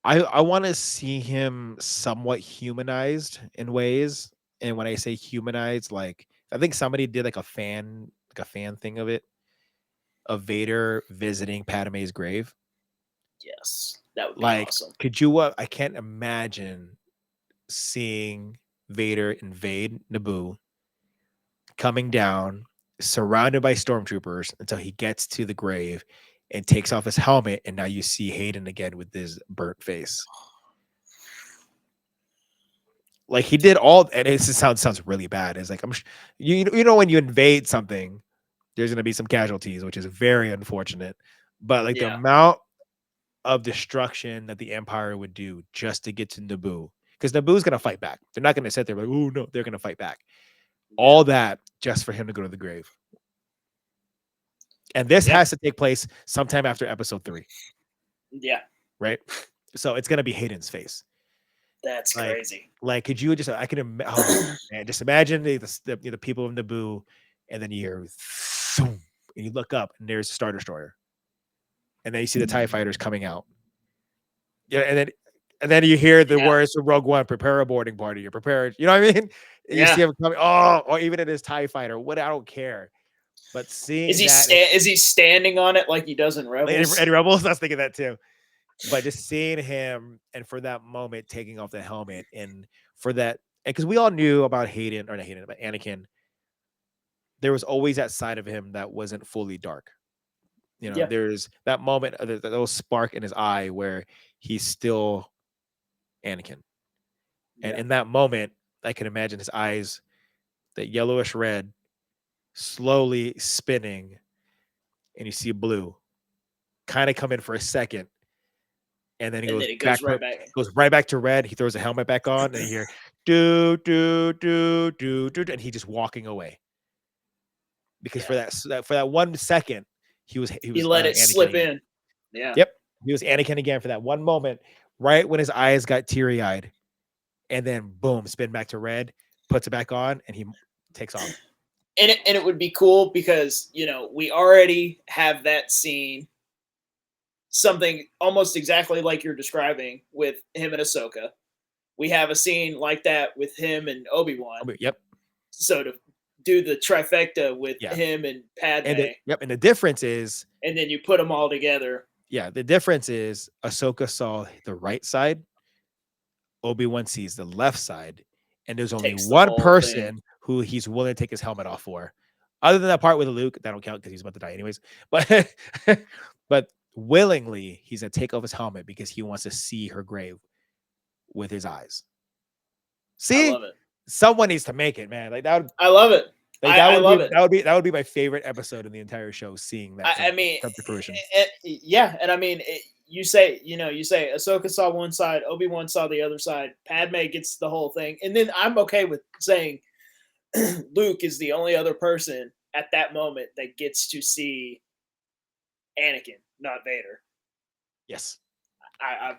I want to see him somewhat humanized in ways. And when I say humanized, like I think somebody did like a fan thing of it, of Vader visiting Padme's grave. Yes, that would be awesome. Could you? I can't imagine seeing Vader invade Naboo, coming down, surrounded by stormtroopers until he gets to the grave and takes off his helmet, and now you see Hayden again with his burnt face. Like he did all, and it sounds really bad. It's like you know when you invade something, there's gonna be some casualties, which is very unfortunate. But like the amount of destruction that the Empire would do just to get to Naboo, because Naboo's gonna fight back. They're not gonna sit there like, oh no, they're gonna fight back. All that just for him to go to the grave. And this has to take place sometime after episode 3. Yeah. Right. So it's gonna be Hayden's face. That's crazy. Like, could you just? I can just imagine the people of Naboo, and then you hear, and you look up, and there's a Star Destroyer, and then you see the TIE fighters coming out. Yeah, and then you hear the words from Rogue One: "Prepare a boarding party." You're prepared. You know what I mean? And you see him coming. Oh, or even in his TIE fighter. What? I don't care. But seeing is he standing on it like he does in Rebels? In Rebels, I was thinking that too. But just seeing him, and for that moment, taking off the helmet, and for that, and because we all knew about but Anakin, there was always that side of him that wasn't fully dark. There's that moment, that little spark in his eye where he's still Anakin. And in that moment, I can imagine his eyes, that yellowish red, slowly spinning, and you see blue kind of come in for a second. And then he goes right back to red. He throws the helmet back on, and you hear do, and he just walking away. Because for that 1 second, he let it slip in. Yeah. Yep. He was Anakin again for that one moment, right when his eyes got teary-eyed, and then boom, spin back to red, puts it back on, and he takes off. And it would be cool because we already have that scene. Something almost exactly like you're describing with him and Ahsoka, we have a scene like that with him and Obi-Wan. Yep. So to do the trifecta with Yeah. him and Padme, And the difference is, and then you put them all together. yeah, the difference is Ahsoka saw the right side, Obi-Wan sees the left side, and there's only Takes the one whole person thing. who he's willing to take his helmet off for. Other than that part with Luke, that don't count because he's about to die anyways. But but willingly, he's gonna take off his helmet because he wants to see her grave with his eyes. I See, love it. someone needs to make it, man. Like that would, I love it. like I love it. that would be my favorite episode in the entire show. Seeing that, I mean, come to fruition. yeah, and I mean, you say Ahsoka saw one side, Obi-Wan saw the other side, Padme gets the whole thing, and then I'm okay with saying Luke is the only other person at that moment that gets to see Anakin, not Vader. Yes, and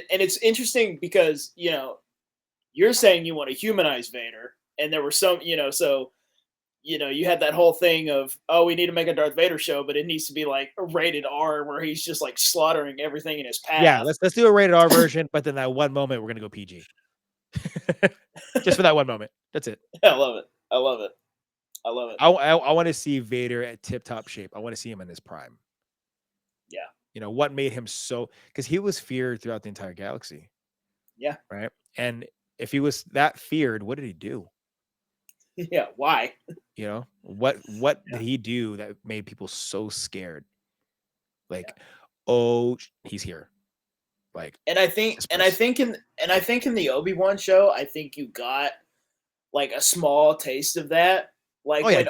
it's interesting because you're saying you want to humanize Vader, and there were some so you had that whole thing of, oh, we need to make a Darth Vader show, but it needs to be like a rated R where he's just like slaughtering everything in his path. yeah. Let's do a rated R version, but then that one moment we're gonna go PG, just for that one moment. That's it. I love it. I love it. I love it. I want to see Vader at tip top shape. I want to see him in his prime. Yeah. What made him so, because he was feared throughout the entire galaxy. Yeah. Right. And if he was that feared, what did he do? Yeah. Why? What did he do that made people so scared? Like, he's here. Like, and I think in the Obi-Wan show, I think you got like a small taste of that. Like, when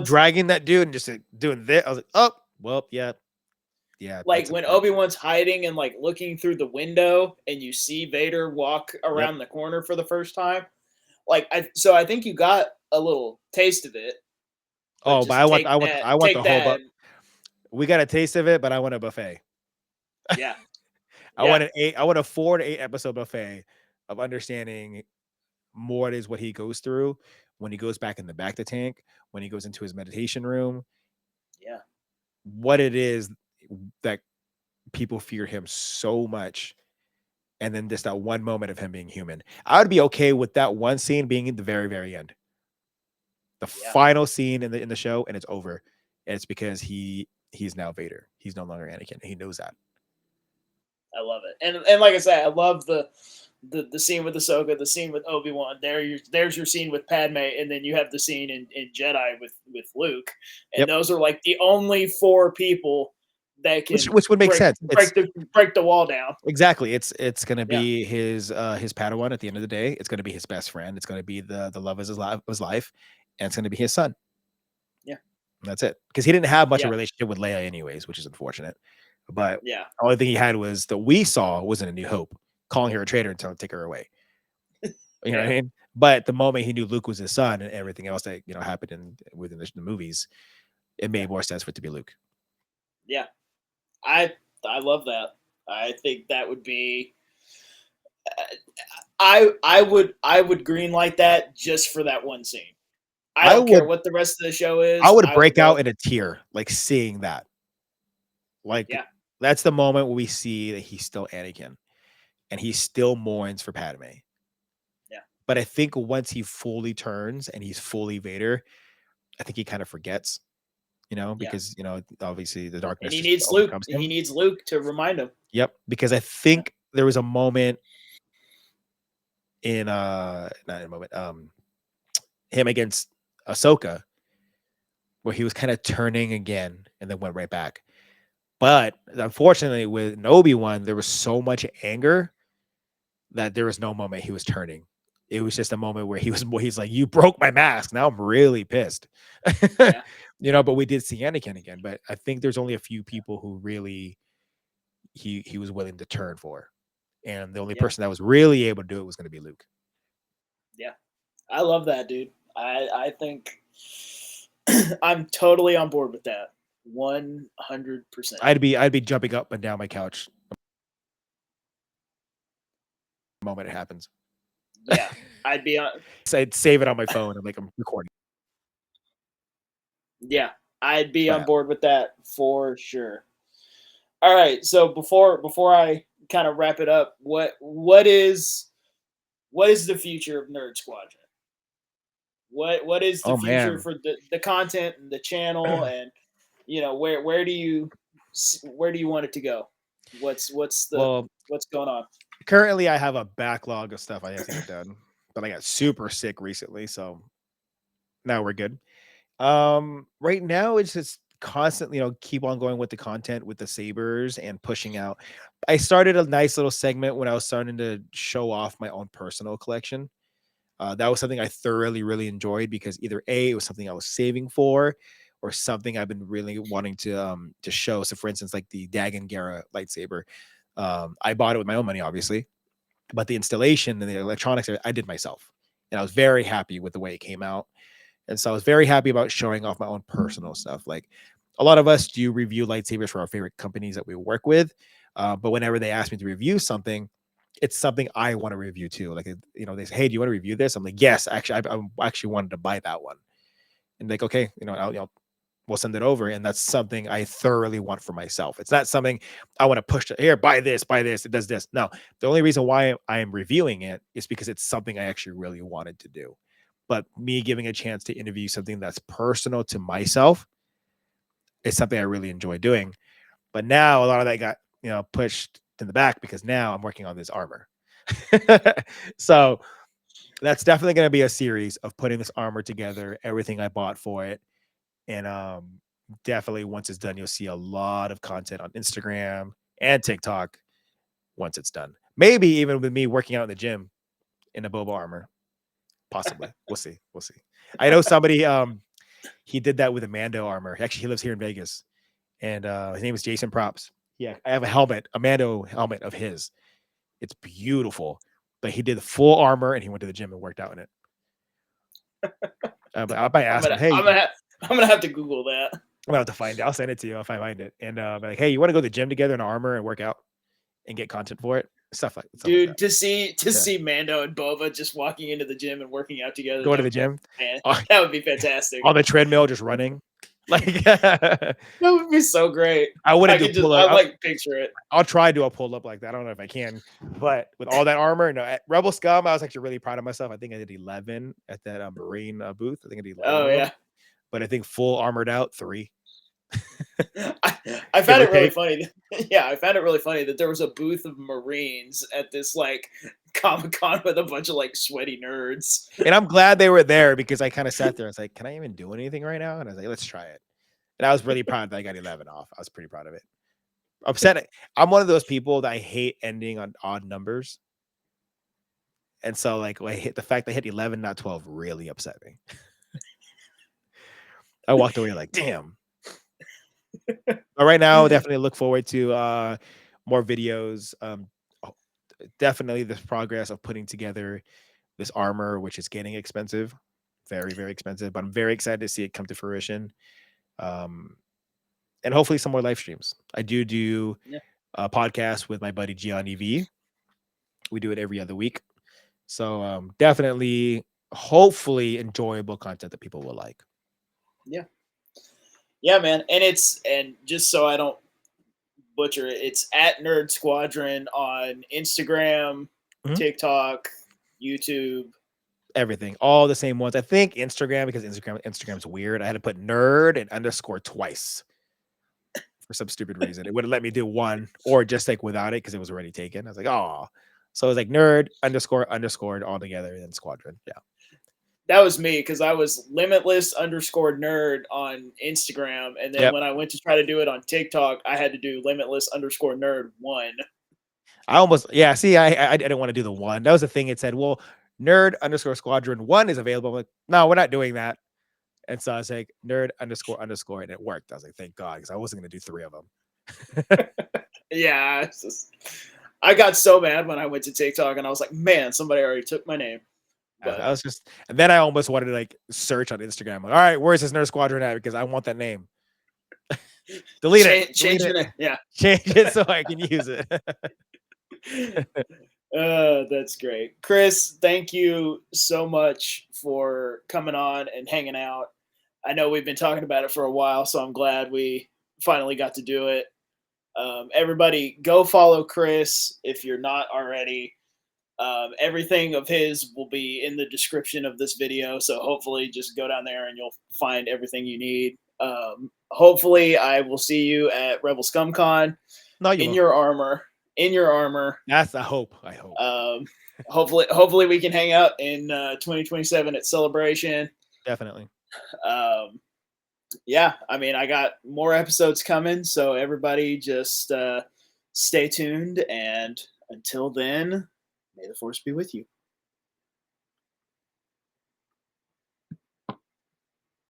dragging that dude and just like, doing this. I was like, oh, well, yeah. Like when Obi-Wan's hiding and like looking through the window, and you see Vader walk around the corner for the first time. Like, I think you got a little taste of it. But I want the whole. We got a taste of it, but I want a buffet. Yeah. I want a 4 to 8 episode buffet of understanding more it is what he goes through when he goes back in the bacta tank, when he goes into his meditation room. Yeah. What it is that people fear him so much. And then just that one moment of him being human. I would be okay with that one scene being in the very, very end. The final scene in the show, and it's over. And it's because he's now Vader. He's no longer Anakin. He knows that. I love it. And like I said, I love the scene with Ahsoka, the scene with Obi-Wan. There's your scene with Padme, and then you have the scene in Jedi with Luke. And those are like the only 4 people that can which would make sense. Break the wall down. Exactly. It's gonna be his Padawan at the end of the day. It's gonna be his best friend. It's gonna be the love of his life, and it's gonna be his son. Yeah. And that's it. Because he didn't have much of a relationship with Leia anyways, which is unfortunate. But the only thing he had was that we saw was in A New Hope, calling her a traitor and telling her to take her away. You know what I mean? But the moment he knew Luke was his son and everything else that happened within the movies, it made more sense for it to be Luke. Yeah. I love that. I think that would be. I would greenlight that just for that one scene. I don't care what the rest of the show is. I would break out in a tear, like seeing that. Like, that's the moment where we see that he's still Anakin, and he still mourns for Padme. Yeah. But I think once he fully turns and he's fully Vader, I think he kind of forgets. Because obviously the darkness. And he needs Luke. He needs Luke to remind him. Yep, because I think there was a moment in not in a moment, him against Ahsoka, where he was kind of turning again and then went right back. But unfortunately, with Obi-Wan, there was so much anger that there was no moment he was turning. It was just a moment where he's like, "You broke my mask. Now I'm really pissed." But we did see Anakin again. But I think there's only a few people who really he was willing to turn for. And the only person that was really able to do it was going to be Luke. Yeah. I love that, dude. I think I'm totally on board with that. 100%. I'd be jumping up and down my couch the moment it happens. Yeah. I'd be on. So I'd save it on my phone and I'm recording. Yeah. I'd be on board with that for sure. All right. So before I kind of wrap it up, what is the future of Nerd Squadron? What is the Oh future man. for the content and the channel, and where do you want it to go? Well, What's going on? currently I have a backlog of stuff I have to get done, but I got super sick recently, so now we're good. Right now it's just constantly, keep on going with the content with the sabers and pushing out. I started a nice little segment when I was starting to show off my own personal collection. That was something I thoroughly really enjoyed because either A, it was something I was saving for, or something I've been really wanting to show. So for instance, like the Dagon Gera lightsaber. I bought it with my own money, obviously, but the installation and the electronics I did myself. And I was very happy with the way it came out. And so I was very happy about showing off my own personal stuff. Like a lot of us do review lightsabers for our favorite companies that we work with. But whenever they ask me to review something, it's something I want to review too. Like, they say, hey, do you want to review this? I'm like, yes, actually, I actually wanted to buy that one. And like, okay, we'll send it over. And that's something I thoroughly want for myself. It's not something I want to push to here, buy this, it does this. No, the only reason why I am reviewing it is because it's something I actually really wanted to do. But me giving a chance to interview something that's personal to myself is something I really enjoy doing. But now a lot of that got, pushed to the back because now I'm working on this armor. So that's definitely going to be a series of putting this armor together, everything I bought for it. And definitely once it's done, you'll see a lot of content on Instagram and TikTok once it's done. Maybe even with me working out in the gym in a Boba armor. Possibly. We'll see. We'll see. I know somebody he did that with a Mando armor. Actually, he lives here in Vegas. And his name is Jason Props. Yeah, I have a Mando helmet of his. It's beautiful. But he did the full armor and he went to the gym and worked out in it. But I might ask him, hey, I'm gonna have to Google that. I'm gonna have to find it. I'll send it to you if I find it. And like, hey, you want to go to the gym together in armor and work out and get content for it? Stuff like Dude, that. to see Mando and Boba just walking into the gym and working out together. Go to the gym. Man, that would be fantastic. On the treadmill, just running. Like that would be so great. I wouldn't do pull up. I like picture it. I'll try to do a pull up like that. I don't know if I can, but with all that armor, no. At Rebel Scum, I was actually really proud of myself. I think I did 11 at that Marine booth. I think I did 11. Oh yeah, but I think full armored out 3. I found it really funny. Yeah, I found it really funny that there was a booth of Marines at this like Comic-Con with a bunch of like sweaty nerds. And I'm glad they were there because I kind of sat there. I was like, can I even do anything right now? And I was like, let's try it. And I was really proud that I got 11 off. I was pretty proud of it. Upset. I'm one of those people that I hate ending on odd numbers. And so like the fact that I hit 11, not 12 really upset me. I walked away like, damn. But right now, definitely look forward to more videos. Definitely this progress of putting together this armor, which is getting expensive, very, very expensive. But I'm very excited to see it come to fruition. And hopefully some more live streams. I do a podcast with my buddy Gian EV. We do it every other week. So definitely, hopefully enjoyable content that people will like. Yeah. Yeah, man. And just so I don't butcher it, it's at Nerd Squadron on Instagram, TikTok, YouTube. Everything. All the same ones. I think Instagram, because Instagram's weird. I had to put nerd and underscore twice for some stupid reason. It wouldn't let me do one or just like without it because it was already taken. I was like, oh. So it was like nerd underscore all together and then squadron. Yeah. That was me because I was Limitless underscore nerd on Instagram. And then when I went to try to do it on TikTok, I had to do Limitless underscore nerd 1. See, I didn't want to do the 1. That was the thing. It said, well, nerd underscore squadron 1 is available. I'm like, no, we're not doing that. And so I was like, nerd underscore, and it worked. I was like, thank God, because I wasn't going to do 3 of them. Yeah. I got so mad when I went to TikTok and I was like, man, somebody already took my name. But I was just, and then I almost wanted to like search on Instagram. Like, all right, where's this Nerd Squadron at? Because I want that name. Delete it. Change it. Yeah. Change it so I can use it. That's great. Chris, thank you so much for coming on and hanging out. I know we've been talking about it for a while, so I'm glad we finally got to do it. Everybody, go follow Chris if you're not already. Everything of his will be in the description of this video, so hopefully just go down there and you'll find everything you need. Hopefully I will see you at Rebel Scum Con No, you in won't. your armor. In your armor. That's I hope. I hope. Hopefully we can hang out in 2027 at Celebration. Definitely. Yeah, I mean, I got more episodes coming, so everybody just stay tuned. And until then, may the force be with you.